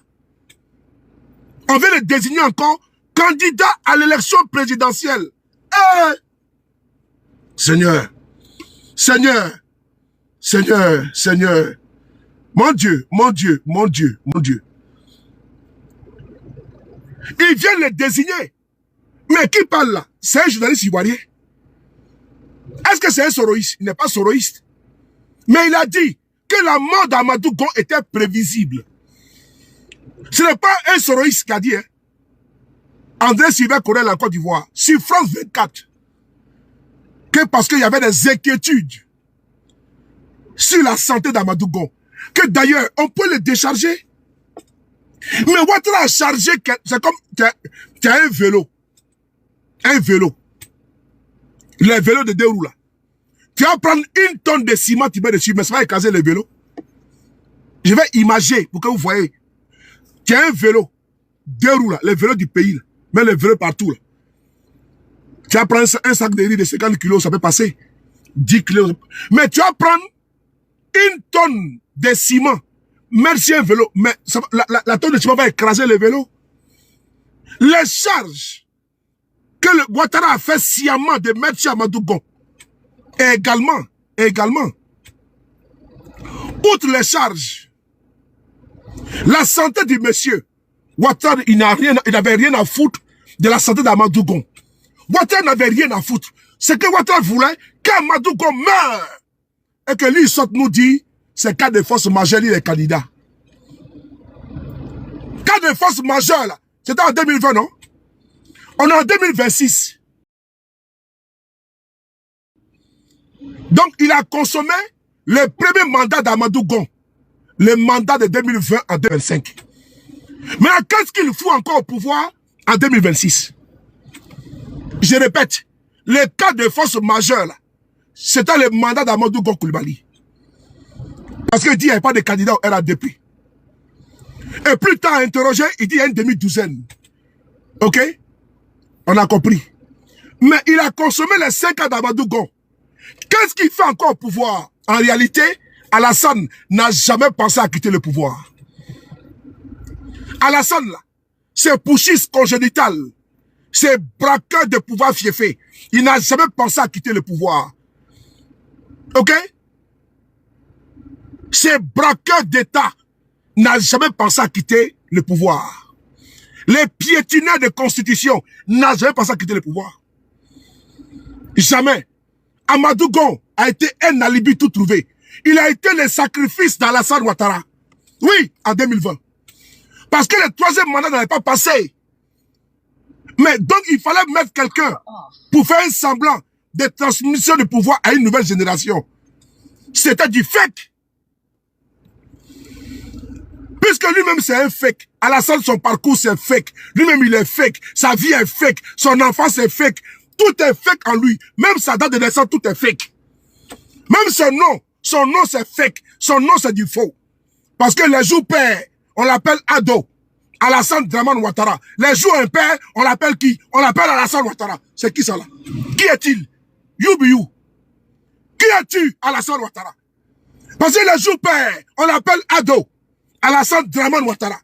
On veut le désigner encore candidat à l'élection présidentielle. Seigneur, Seigneur, Seigneur, Seigneur. Mon Dieu, mon Dieu, mon Dieu, mon Dieu. Ils viennent le désigner. Mais qui parle là? C'est un journaliste ivoirien. Est-ce que c'est un soroïste? Il n'est pas soroïste. Mais il a dit que la mort d'Amadou Gon était prévisible. Ce n'est pas un soroïste qui a dit. Hein. André Sylvain Corel en Côte d'Ivoire, sur France 24, que parce qu'il y avait des inquiétudes sur la santé d'Amadou Gon, que d'ailleurs, on peut le décharger. Mais Ouattara a chargé, c'est comme, tu as un vélo. Un vélo. Les vélos de 2 roues là. Tu vas prendre 1 tonne de ciment, tu mets dessus, mais ça va écraser le vélo. Je vais imager pour que vous voyez. Tu as un vélo, 2 roues là, les vélos du pays là, mais les vélos partout là. Tu vas prendre un sac de riz de 50 kilos, ça peut passer. 10 kilos. Mais tu vas prendre 1 tonne de ciment, merci un vélo, mais ça, la tonne de ciment va écraser le vélo. Les charges que le Ouattara a fait sciemment de mettre chez Amadou Gon, et également, outre les charges, la santé du monsieur, Ouattara, il n'avait rien à foutre de la santé d'Amadou Gon. Ouattara n'avait rien à foutre. Ce que Ouattara voulait, qu'Amadou Gon meure, et que lui, il sorte nous dit, c'est cas de force majeure, il est candidat. Cas de force majeure, là, c'était en 2020, non? On est en 2026. Donc, il a consommé le premier mandat d'Amadou Gon. Le mandat de 2020 en 2025. Maintenant, qu'est-ce qu'il fout encore au pouvoir en 2026? Je répète, le cas de force majeure, là, c'était le mandat d'Amadou Gon Coulibaly. Parce qu'il dit qu'il n'y avait pas de candidat au RADP. Et plus tard interrogé, il dit qu'il y a une demi-douzaine. Ok? On a compris. Mais il a consommé les 5 ans d'Amadou Gon. Qu'est-ce qu'il fait encore au pouvoir? En réalité, Alassane n'a jamais pensé à quitter le pouvoir. Alassane, là, c'est putschiste congénital. C'est braqueur de pouvoir fiefé. Il n'a jamais pensé à quitter le pouvoir. Ok? C'est braqueur d'État. N'a jamais pensé à quitter le pouvoir. Les piétineurs de constitution n'a jamais pensé à quitter le pouvoir. Jamais. Amadou Gon a été un alibi tout trouvé. Il a été le sacrifice d'Alassane Ouattara. Oui, en 2020. Parce que le 3e mandat n'avait pas passé. Mais donc il fallait mettre quelqu'un pour faire un semblant de transmission de pouvoir à une nouvelle génération. C'était du fake. Puisque lui-même c'est un fake. Alassane, son parcours c'est fake. Lui-même il est fake. Sa vie est fake. Son enfance est fake. Tout est fake en lui. Même sa date de naissance, tout est fake. Même son nom c'est fake. Son nom c'est du faux. Parce que les jours pères, on l'appelle Ado. Alassane Dramane Ouattara. Les jours impairs, on l'appelle qui? On l'appelle Alassane Ouattara. C'est qui ça là? Qui est-il? You be you. Qui es-tu, Alassane Ouattara? Parce que les jours pères, on l'appelle Ado. Alassane Dramane Ouattara.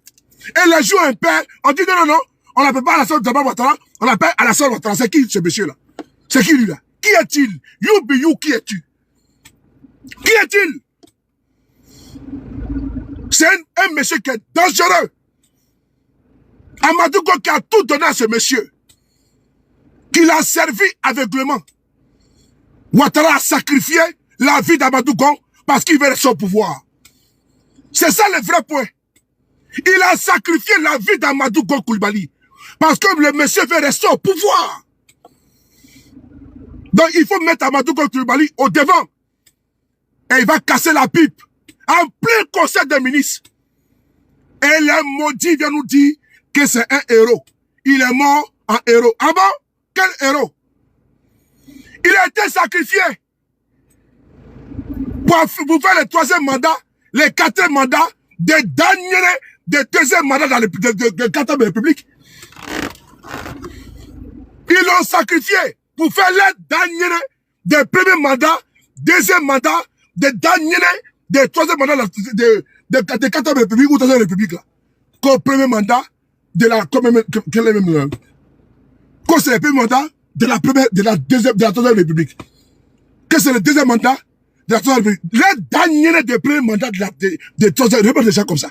Et les jours impairs, on dit non, on l'appelle pas Alassane Dramane Ouattara, on l'appelle Alassane Ouattara. C'est qui ce monsieur là? C'est qui lui là? Qui est-il? You be you, qui es-tu? Qui est-il? C'est un monsieur qui est dangereux. Amadou Gon qui a tout donné à ce monsieur. Qui l'a servi aveuglément. Ouattara a sacrifié la vie d'Amadou Gon parce qu'il veut rester au pouvoir. C'est ça le vrai point. Il a sacrifié la vie d'Amadou Gon Coulibaly parce que le monsieur veut rester au pouvoir. Donc il faut mettre Amadou Gon Coulibaly au devant. Et il va casser la pipe en plein conseil des ministres. Et les maudits viennent nous dire que c'est un héros. Il est mort en héros. Ah bon? Quel héros? Il a été sacrifié pour faire le 3e mandat, le 4e mandat de Daniel de deuxième mandat dans le 4e République. Ils l'ont sacrifié pour faire les derniers des premiers mandats, deuxième mandat, des derniers des troisième mandat de 4e République ou 3e République là. Qu'au premier mandat de la quand c'est le premier mandat de la première, de la 3e République. Que c'est le deuxième mandat de la 3e République. Les derniers des premiers mandats de la 3e République, déjà comme ça.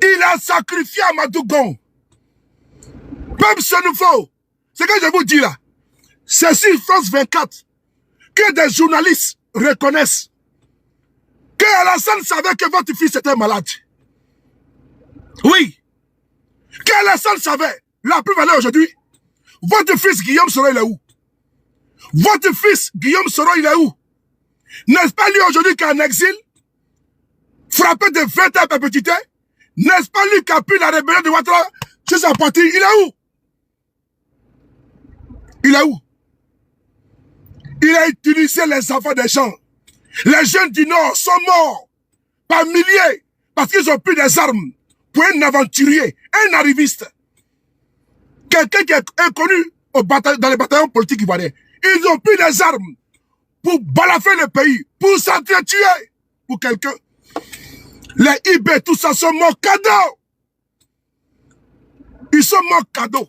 Il a sacrifié Amadou Gon. Peuple Senufo, ce que je vous dis là, c'est sur France 24 que des journalistes reconnaissent que Alassane savait que votre fils était malade. Oui. Que Alassane savait. La plus valeur aujourd'hui. Votre fils Guillaume Soro, il est où? Votre fils Guillaume Soro, il est où? N'est-ce pas lui aujourd'hui qui est en exil? Frappé de 20 ans à perpétuité? N'est-ce pas lui qui a pris la rébellion de Ouattara sur sa partie? Il est où? Il est où? Il a utilisé les enfants des gens. Les jeunes du Nord sont morts par milliers parce qu'ils ont pris des armes pour un aventurier, un arriviste. Quelqu'un qui est inconnu dans les bataillons politiques ivoiriens. Ils ont pris des armes pour balafrer le pays, pour s'entretuer pour quelqu'un. Les IB, tout ça sont morts cadeaux. Ils sont morts cadeaux.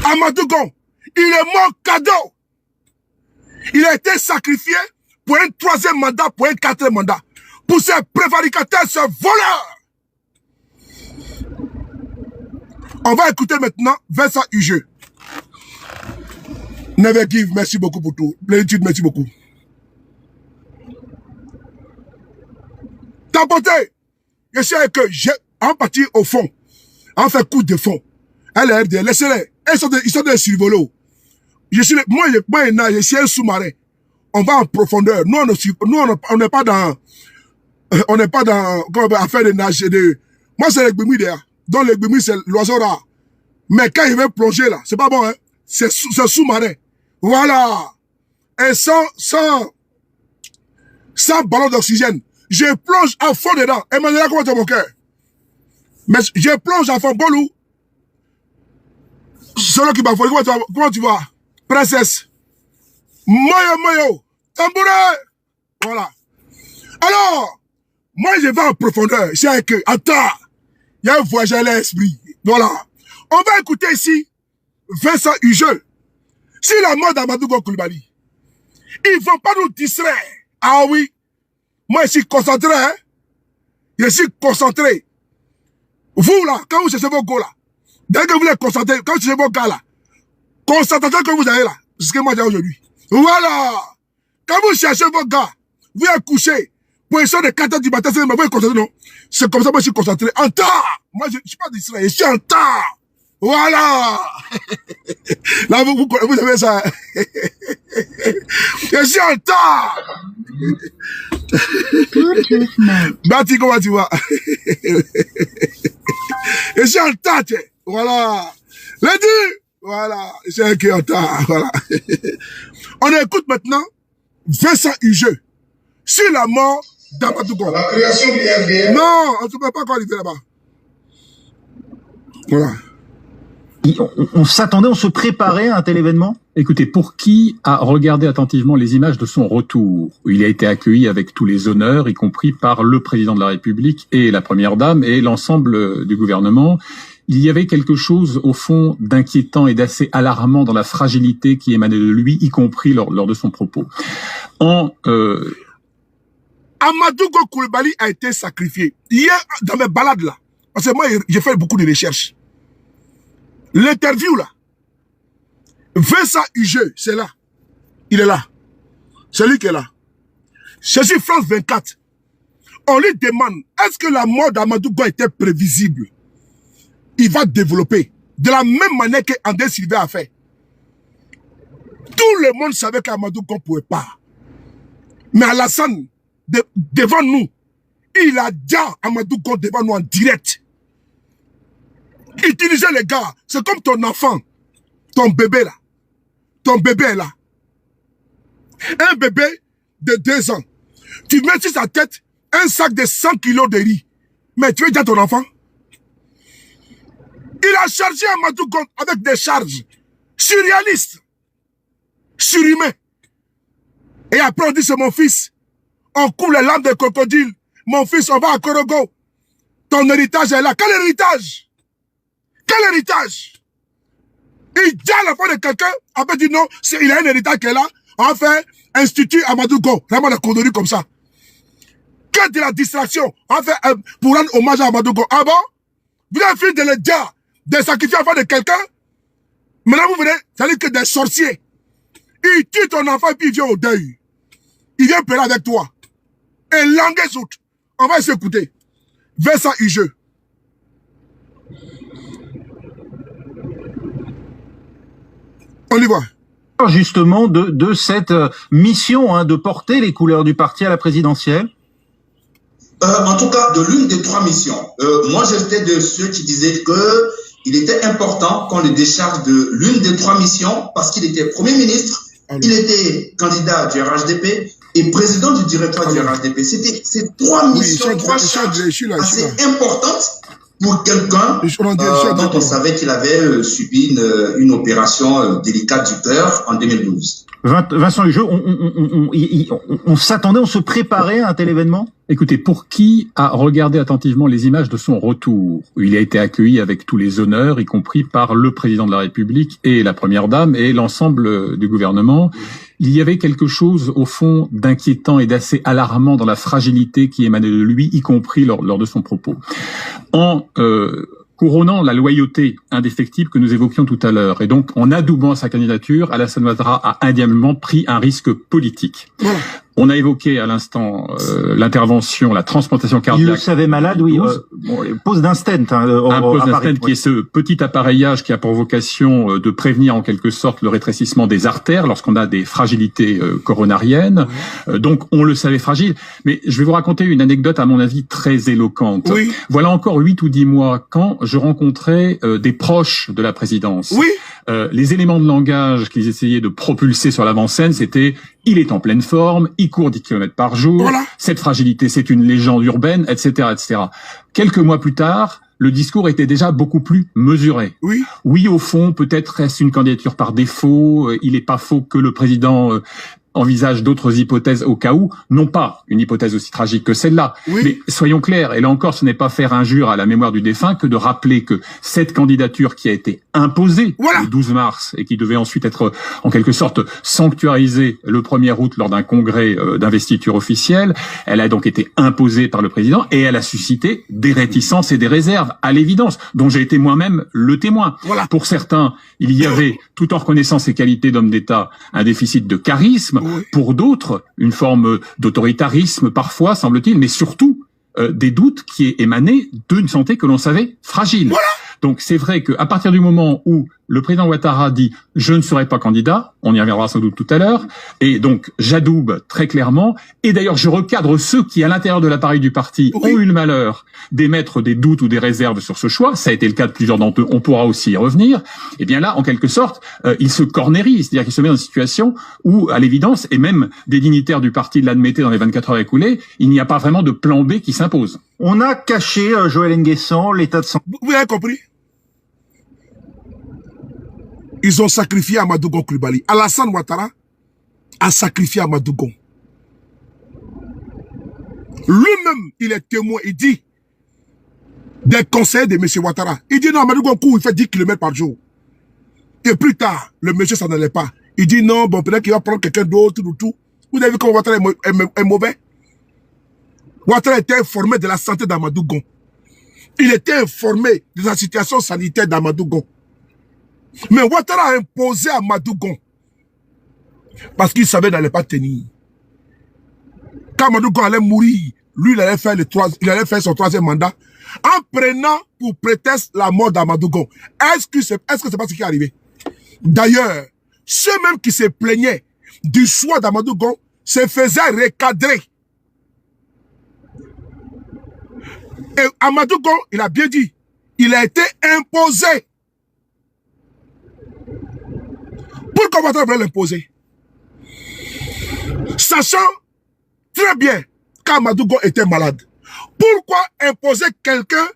Amadou Gon, il est mort cadeau. Il a été sacrifié pour un 3e mandat, pour un 4e mandat. Pour ces prévaricateurs, ces voleurs. On va écouter maintenant Vincent Hugeux. Never give, merci beaucoup pour tout. Plénitude, merci beaucoup. Tapoter. Je sais que j'ai en partie au fond. En fait coup de fond. Elle est RDL, laissez-les. Ils sont des survolos. Je suis un sous-marin. On va en profondeur. Nous, on n'est pas dans, comment on va faire de nage. Moi, c'est les gbimi derrière. Donc, les gbimi, c'est l'oiseau rare. Mais quand il veut plonger là, c'est pas bon, hein. C'est sous-marin. Voilà. Et sans ballon d'oxygène. Je plonge à fond dedans. Et maintenant, comment tu as mon cœur? Mais je plonge à fond. Bolou. Celui qui m'a fallu, comment tu vois? Princesse. Moyo. Tambourin. Voilà. Alors, moi, je vais en profondeur. Je sais que, attends, il y a un voyageur à l'esprit. Voilà. On va écouter ici Vincent Hugeux. Si la mort d'Amadou Gon Coulibaly, ils vont pas nous distraire. Ah oui. Moi, je suis concentré, hein. Je suis concentré. Vous, là, quand vous cherchez vos go, là, dès que vous les concentrez, quand vous cherchez vos gars, là, concentration que vous avez, là, c'est ce que moi j'ai aujourd'hui. Voilà. Quand vous cherchez vos gars, vous êtes couché, position de 4 heures du matin, vous êtes concentré, non? C'est comme ça, moi, je suis concentré. En temps! Moi, je ne suis pas distrait, je suis en temps! Voilà! Là, vous savez ça. Je suis en temps! Bati, comment tu vois? Je suis en temps, tiens. Voilà. Le dit! Voilà. Je suis en temps. Voilà. On écoute maintenant Vincent Hugeux sur la mort d'Amadou Gon. La création du FDR. Non, on ne peut pas encore arriver là-bas. Voilà. On s'attendait, on se préparait à un tel événement? Écoutez, pour qui a regardé attentivement les images de son retour, où il a été accueilli avec tous les honneurs, y compris par le président de la République et la première dame et l'ensemble du gouvernement, il y avait quelque chose, au fond, d'inquiétant et d'assez alarmant dans la fragilité qui émanait de lui, y compris lors de son propos. Amadou Gon Coulibaly a été sacrifié. Hier, dans mes balades là, parce que moi, j'ai fait beaucoup de recherches. L'interview là, Vincent Hugeux, c'est là. Il est là. C'est lui qui est là. C'est sur France 24. On lui demande, est-ce que la mort d'Amadou Gon était prévisible? Il va développer. De la même manière qu'André Sylvain a fait. Tout le monde savait qu'Amadou Gon ne pouvait pas. Mais Alassane, devant nous, il a dit Amadou Gon devant nous en direct. Utilisez les gars. C'est comme ton enfant. Ton bébé là. Ton bébé est là. Un bébé de 2 ans. Tu mets sur sa tête un sac de 100 kilos de riz. Mais tu es déjà ton enfant? Il a chargé Amadou Gon avec des charges surréalistes, surhumaines. Et après on dit c'est mon fils. On coupe les lames de crocodile. Mon fils, on va à Korogo. Ton héritage est là. Quel héritage? Quel héritage? Il dit à la fin de quelqu'un, après dit non, il a un héritage qui est là. On fait Institut Amadou Gon. Vraiment des conneries comme ça. Que de la distraction. On fait pour rendre hommage à Amadou Gon. Ah bon? Vous avez fini de le dire, de sacrifier à la fin de quelqu'un. Maintenant vous venez, ça dit que des sorciers. Il tue ton enfant et puis il vient au deuil. Il vient pleurer avec toi. Et langue autres. On va s'écouter. Vincent Hugeux. On y va. Justement, de cette mission de porter les couleurs du parti à la présidentielle. En tout cas, de l'une des 3 missions. Moi, j'étais de ceux qui disaient que il était important qu'on le décharge de l'une des 3 missions parce qu'il était Premier ministre, il était candidat du RHDP et président du directoire du RHDP. C'était ces 3 missions, 3 charges assez importantes pour quelqu'un dont on savait qu'il avait subi une opération délicate du cœur en 2012. Vincent Hugeux, on s'attendait, on se préparait à un tel événement? Écoutez, pour qui a regardé attentivement les images de son retour, où il a été accueilli avec tous les honneurs, y compris par le président de la République et la première dame et l'ensemble du gouvernement, il y avait quelque chose, au fond, d'inquiétant et d'assez alarmant dans la fragilité qui émanait de lui, y compris lors de son propos. En couronnant la loyauté indéfectible que nous évoquions tout à l'heure, et donc en adoubant sa candidature, Alassane Ouattara a indéniablement pris un risque politique. Voilà. On a évoqué à l'instant l'intervention, la transplantation cardiaque. Il le savait malade, oui. Pose d'un stent. Un pose d'un stent qui est ce petit appareillage qui a pour vocation de prévenir en quelque sorte le rétrécissement des artères lorsqu'on a des fragilités coronariennes. Oui. Donc on le savait fragile. Mais je vais vous raconter une anecdote à mon avis très éloquente. Oui. Voilà encore 8 ou 10 mois quand je rencontrais des proches de la présidence. Oui. Les éléments de langage qu'ils essayaient de propulser sur l'avant-scène, c'était « il est en pleine forme, il court 10 km par jour, voilà. Cette fragilité, c'est une légende urbaine, etc., etc. » Quelques mois plus tard, le discours était déjà beaucoup plus mesuré. Oui. Oui, au fond, peut-être est-ce une candidature par défaut, il n'est pas faux que le président envisage d'autres hypothèses au cas où, non pas une hypothèse aussi tragique que celle-là. Oui. Mais soyons clairs, et là encore, ce n'est pas faire injure à la mémoire du défunt que de rappeler que cette candidature qui a été imposée le 12 mars et qui devait ensuite être en quelque sorte sanctuarisée le 1er août lors d'un congrès d'investiture officielle, elle a donc été imposée par le président et elle a suscité des réticences et des réserves, à l'évidence, dont j'ai été moi-même le témoin. Voilà. Pour certains, il y avait, tout en reconnaissant ses qualités d'homme d'État, un déficit de charisme. Oui. Pour d'autres, une forme d'autoritarisme parfois, semble-t-il, mais surtout des doutes qui émanaient d'une santé que l'on savait fragile. Voilà. Donc c'est vrai qu'à partir du moment où le président Ouattara dit « je ne serai pas candidat », on y reviendra sans doute tout à l'heure, et donc j'adoube très clairement, et d'ailleurs je recadre ceux qui à l'intérieur de l'appareil du parti ont eu le malheur d'émettre des doutes ou des réserves sur ce choix, ça a été le cas de plusieurs d'entre eux, on pourra aussi y revenir, et bien là en quelque sorte il se cornérise, c'est-à-dire qu'il se met dans une situation où à l'évidence, et même des dignitaires du parti l'admettaient dans les 24 heures écoulées, il n'y a pas vraiment de plan B qui s'impose. On a caché, Joël Nguessan, l'état de santé. Vous avez compris? Ils ont sacrifié Amadou Gon Coulibaly. Alassane Ouattara a sacrifié Amadou Gon. Lui-même, il est témoin, il dit, des conseils de M. Ouattara. Il dit non, Amadou Gon court, il fait 10 km par jour. Et plus tard, le monsieur s'en allait pas. Il dit non, bon, peut-être qu'il va prendre quelqu'un d'autre ou tout. Vous avez vu comment Ouattara est mauvais? Ouattara était informé de la santé d'Amadou Gon. Il était informé de la situation sanitaire d'Amadou Gon. Mais Ouattara a imposé à Amadou Gon parce qu'il savait qu'il n'allait pas tenir. Quand Amadou Gon allait mourir, lui, il allait faire son 3e mandat en prenant pour prétexte la mort d'Amadou Gon. Est-ce que c'est pas ce qui est arrivé? D'ailleurs, ceux même qui se plaignaient du choix d'Amadou Gon se faisaient recadrer. Et Amadou Gon, il a bien dit, il a été imposé. Pourquoi Ouattara voulait l'imposer? Sachant très bien quand Madougou était malade? Pourquoi imposer quelqu'un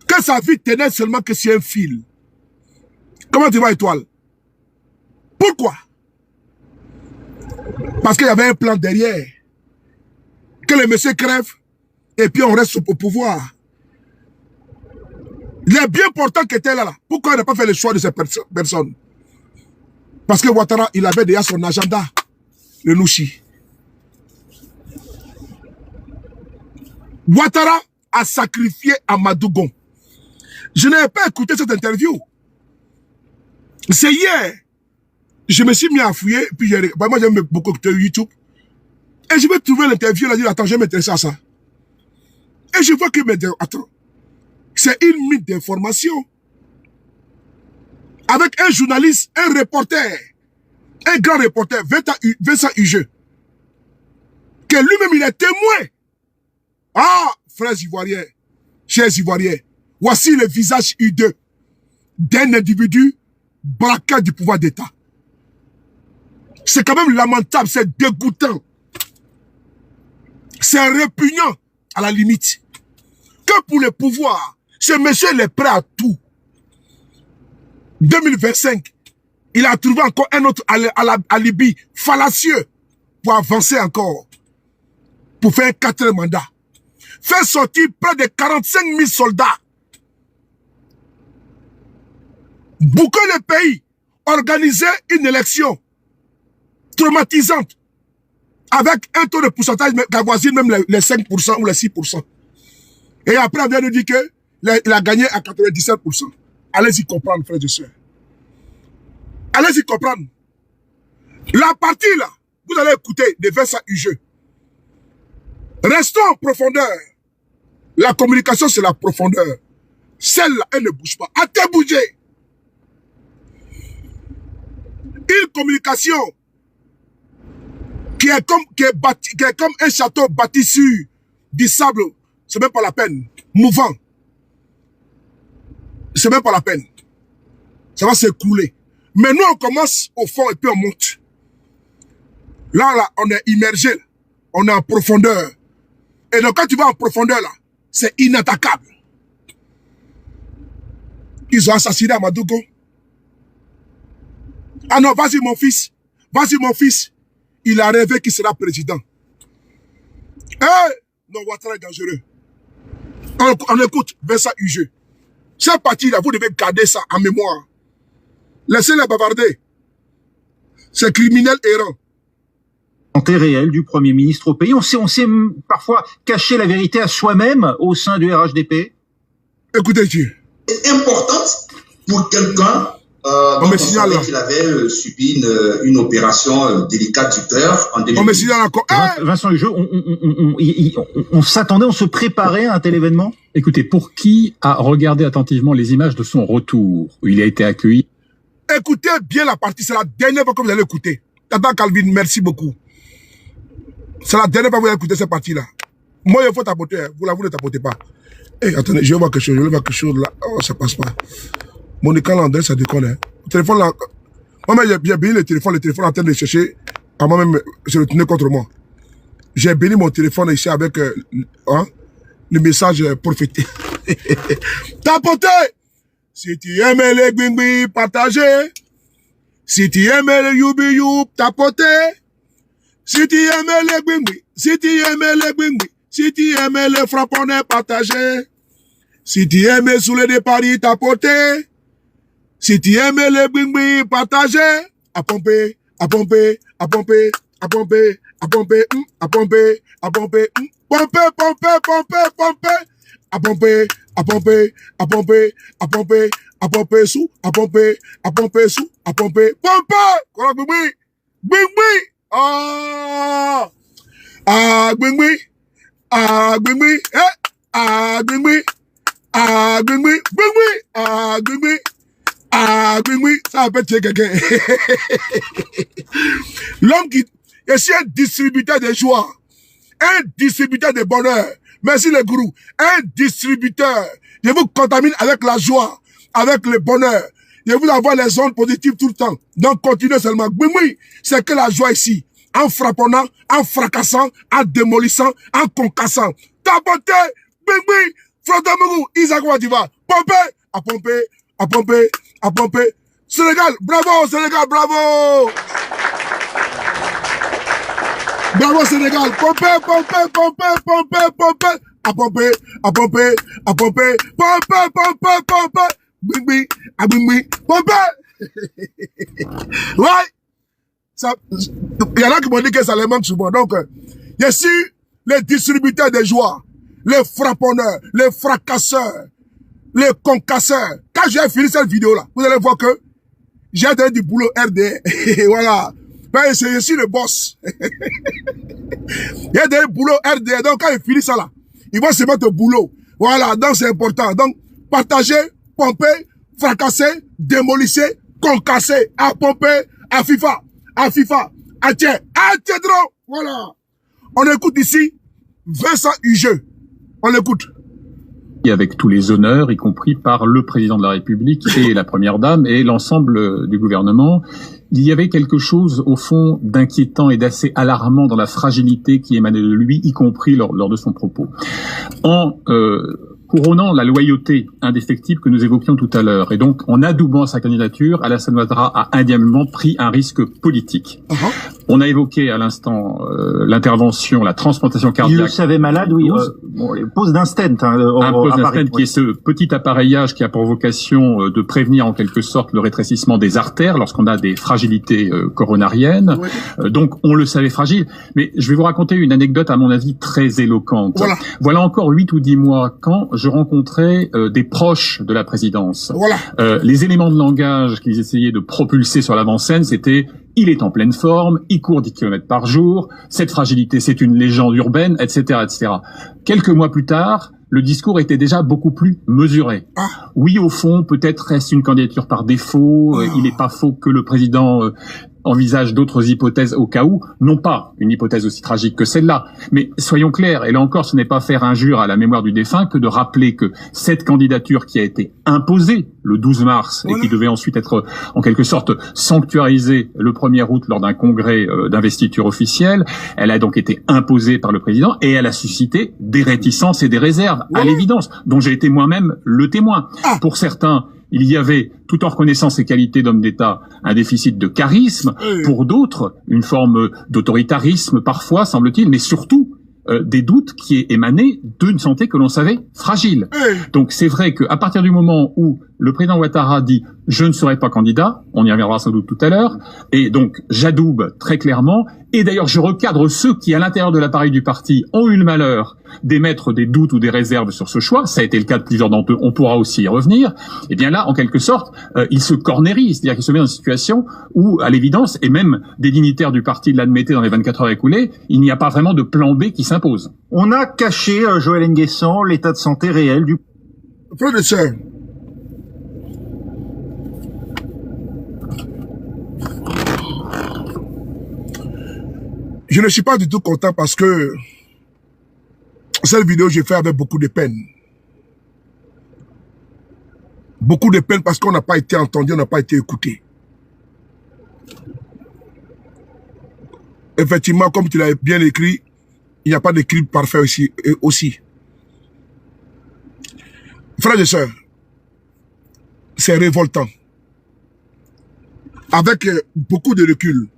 que sa vie tenait seulement que sur un fil? Comment tu vas, Étoile? Pourquoi? Parce qu'il y avait un plan derrière. Que le monsieur crève et puis on reste au pouvoir. Il est bien portant qu'il était là. Pourquoi il n'a pas fait le choix de cette personne? Parce que Ouattara, il avait déjà son agenda, le Nouchi. Ouattara a sacrifié Amadougon. Je n'avais pas écouté cette interview. C'est hier. Je me suis mis à fouiller, puis moi j'aime beaucoup écouter YouTube. Et je vais trouver l'interview, là, je dis, attends, je vais m'intéresser à ça. Et je vois que, attends, c'est une mythe d'information. Avec un journaliste, un reporter, un grand reporter, Vincent Hugeux, que lui-même il est témoin. Ah, frères Ivoiriens, chers Ivoiriens, voici le visage hideux d'un individu braquant du pouvoir d'État. C'est quand même lamentable, c'est dégoûtant. C'est répugnant à la limite. Que pour le pouvoir, ce monsieur il est prêt à tout. 2025, il a trouvé encore un autre alibi fallacieux pour avancer encore. Pour faire un 4e mandat. Faire sortir près de 45 000 soldats. Boucler le pays. Organiser une élection traumatisante. Avec un taux de pourcentage qui avoisine même les 5% ou les 6%. Et après, on vient nous dire qu'il a gagné à 97%. Allez-y comprendre, frères et sœurs. Allez-y comprendre. La partie là, vous allez écouter de Vincent Hugeux. Restons en profondeur. La communication, c'est la profondeur. Celle-là, elle ne bouge pas. À te bouger. Une communication qui est comme un château bâti sur du sable, c'est même pas la peine. Mouvant. C'est même pas la peine. Ça va s'écouler. Mais nous, on commence au fond et puis on monte. Là, on est immergé. On est en profondeur. Et donc, quand tu vas en profondeur, là, c'est inattaquable. Ils ont assassiné Amadougon. Ah non, vas-y, mon fils. Vas-y, mon fils. Il a rêvé qu'il sera président. Non, Ouattara est dangereux. On écoute Vincent Hugeux. Cette partie-là, vous devez garder ça en mémoire. Laissez-les bavarder. C'est criminel errant. Réelle du Premier ministre au pays. On sait parfois cacher la vérité à soi-même au sein du RHDP. Écoutez, Dieu. C'est importante pour quelqu'un dont on savait qu'il avait subi une opération délicate du cœur en 2008. Vincent Hugeux, on s'attendait, on se préparait à un tel événement. Écoutez, pour qui a regardé attentivement les images de son retour, où il a été accueilli? Écoutez bien la partie, c'est la dernière fois que vous allez écouter. Tata Calvin, merci beaucoup. C'est la dernière fois que vous allez écouter cette partie-là. Moi, il faut tapoter, hein. Vous ne tapotez pas. Attendez, je vais voir quelque chose, là. Oh, ça passe pas. Mon écran André, ça déconne, hein. Le téléphone là. Moi-même, j'ai béni le téléphone en train de chercher. À moi-même, se retourner contre moi. J'ai béni mon téléphone ici avec le message prophétique. Tapotez! Si tu aimes les gbingbi, partagez. Si tu aimes les youbi youb, tapotez. Si tu aimes les gbingbi, si tu aimes les gbingbi, si tu aimes les frapponnets, partagez. Si tu aimes sous les paris, tapotez. Si tu aimes les gbingbi, partagez. À pomper, à pomper, à pomper, à pomper, à pomper, à pomper, à pomper, pomper, pomper, pomper, pomper. À pomper, à pomper, à pomper, à pomper, à pomper sous, à pomper sous, à pomper, pomper! Quoi, gbingbi? Gbingbi! Ah! Ah, gbingbi! Ah, gbingbi! Ah, gbingbi! Ah, gbingbi! Gbingbi! Ah, gbingbi! Ah, gbingbi! Ça va tuer quelqu'un. L'homme qui est un distributeur de joie, un distributeur de bonheur. Merci les gourous. Un distributeur. Je vous contamine avec la joie, avec le bonheur. Je vous envoie les ondes positives tout le temps. Donc continuez seulement. Oui, c'est que la joie ici. en frappant, en fracassant, en démolissant, en concassant. Tapoter, bing bing, Frotamou, Isaac Wadiva, pomper, à pomper, à pomper, à pomper. Sénégal, bravo Sénégal, bravo! Bravo Sénégal, pomper, pomper, pomper, pomper, pomper, à pomper, à pomper, à pomper, pomper, pomper, pomper, bing bing, à bing bing, pomper! Ouais! Il y en a qui m'ont dit que ça les manque souvent. Donc, il y a ici les distributeurs de joie, les frapponneurs, les fracasseurs, les concasseurs. Quand j'ai fini cette vidéo-là, vous allez voir que j'ai donné du boulot RD. Voilà. Ben, je suis le boss. J'ai donné du boulot RD. Donc, quand il finit ça là, ils vont se mettre au boulot. Voilà. Donc, c'est important. Donc, partagez, pomper, fracasser, démolissez, concasser, à pomper, à FIFA. À FIFA, à Tiedron, voilà. On écoute ici Vincent Hugeux. On l'écoute. Avec tous les honneurs, y compris par le président de la République et la première dame et l'ensemble du gouvernement. Il y avait quelque chose, au fond, d'inquiétant et d'assez alarmant dans la fragilité qui émanait de lui, y compris lors de son propos. En couronnant la loyauté indéfectible que nous évoquions tout à l'heure, et donc en adoubant sa candidature, Alassane Ouattara a indéniablement pris un risque politique. On a évoqué à l'instant l'intervention, la transplantation cardiaque. Il le savait malade, oui. Pose d'un stent. Un pose d'un stent qui est ce petit appareillage qui a pour vocation de prévenir en quelque sorte le rétrécissement des artères lorsqu'on a des fragilités coronariennes. Oui. Donc on le savait fragile. Mais je vais vous raconter une anecdote à mon avis très éloquente. Voilà encore 8 ou 10 mois quand je rencontrais des proches de la présidence. Les éléments de langage qu'ils essayaient de propulser sur l'avant-scène, c'était « il est en pleine forme, il court 10 km par jour, cette fragilité c'est une légende urbaine, etc. etc. » Quelques mois plus tard, le discours était déjà beaucoup plus mesuré. Oui, au fond, peut-être reste une candidature par défaut, il n'est pas faux que le président envisage d'autres hypothèses au cas où, non pas une hypothèse aussi tragique que celle-là, mais soyons clairs, et là encore ce n'est pas faire injure à la mémoire du défunt que de rappeler que cette candidature qui a été imposée le 12 mars et qui devait ensuite être en quelque sorte sanctuarisée le 1er août lors d'un congrès d'investiture officielle, elle a donc été imposée par le président et elle a suscité des réticences et des réserves, à l'évidence, dont j'ai été moi-même le témoin. Pour certains, il y avait, tout en reconnaissant ses qualités d'homme d'État, un déficit de charisme. Pour d'autres, une forme d'autoritarisme parfois, semble-t-il, mais surtout des doutes qui émanaient d'une santé que l'on savait fragile. Donc c'est vrai qu'à partir du moment où le président Ouattara dit « je ne serai pas candidat », on y reviendra sans doute tout à l'heure, et donc j'adoube très clairement, et d'ailleurs je recadre ceux qui, à l'intérieur de l'appareil du parti, ont eu le malheur d'émettre des doutes ou des réserves sur ce choix, ça a été le cas de plusieurs d'entre eux, on pourra aussi y revenir, et bien là, en quelque sorte, il se cornérise, c'est-à-dire qu'il se met dans une situation où, à l'évidence, et même des dignitaires du parti l'admettaient dans les 24 heures écoulées, il n'y a pas vraiment de plan B qui s'impose. On a caché, Joël Nguessan, l'état de santé réel du... Frère et sœur, je ne suis pas du tout content parce que cette vidéo, j'ai fait avec beaucoup de peine. Beaucoup de peine parce qu'on n'a pas été entendu, on n'a pas été écouté. Effectivement, comme tu l'as bien écrit, il n'y a pas d'écrit parfait aussi. Frères et sœurs, c'est révoltant. Avec beaucoup de recul,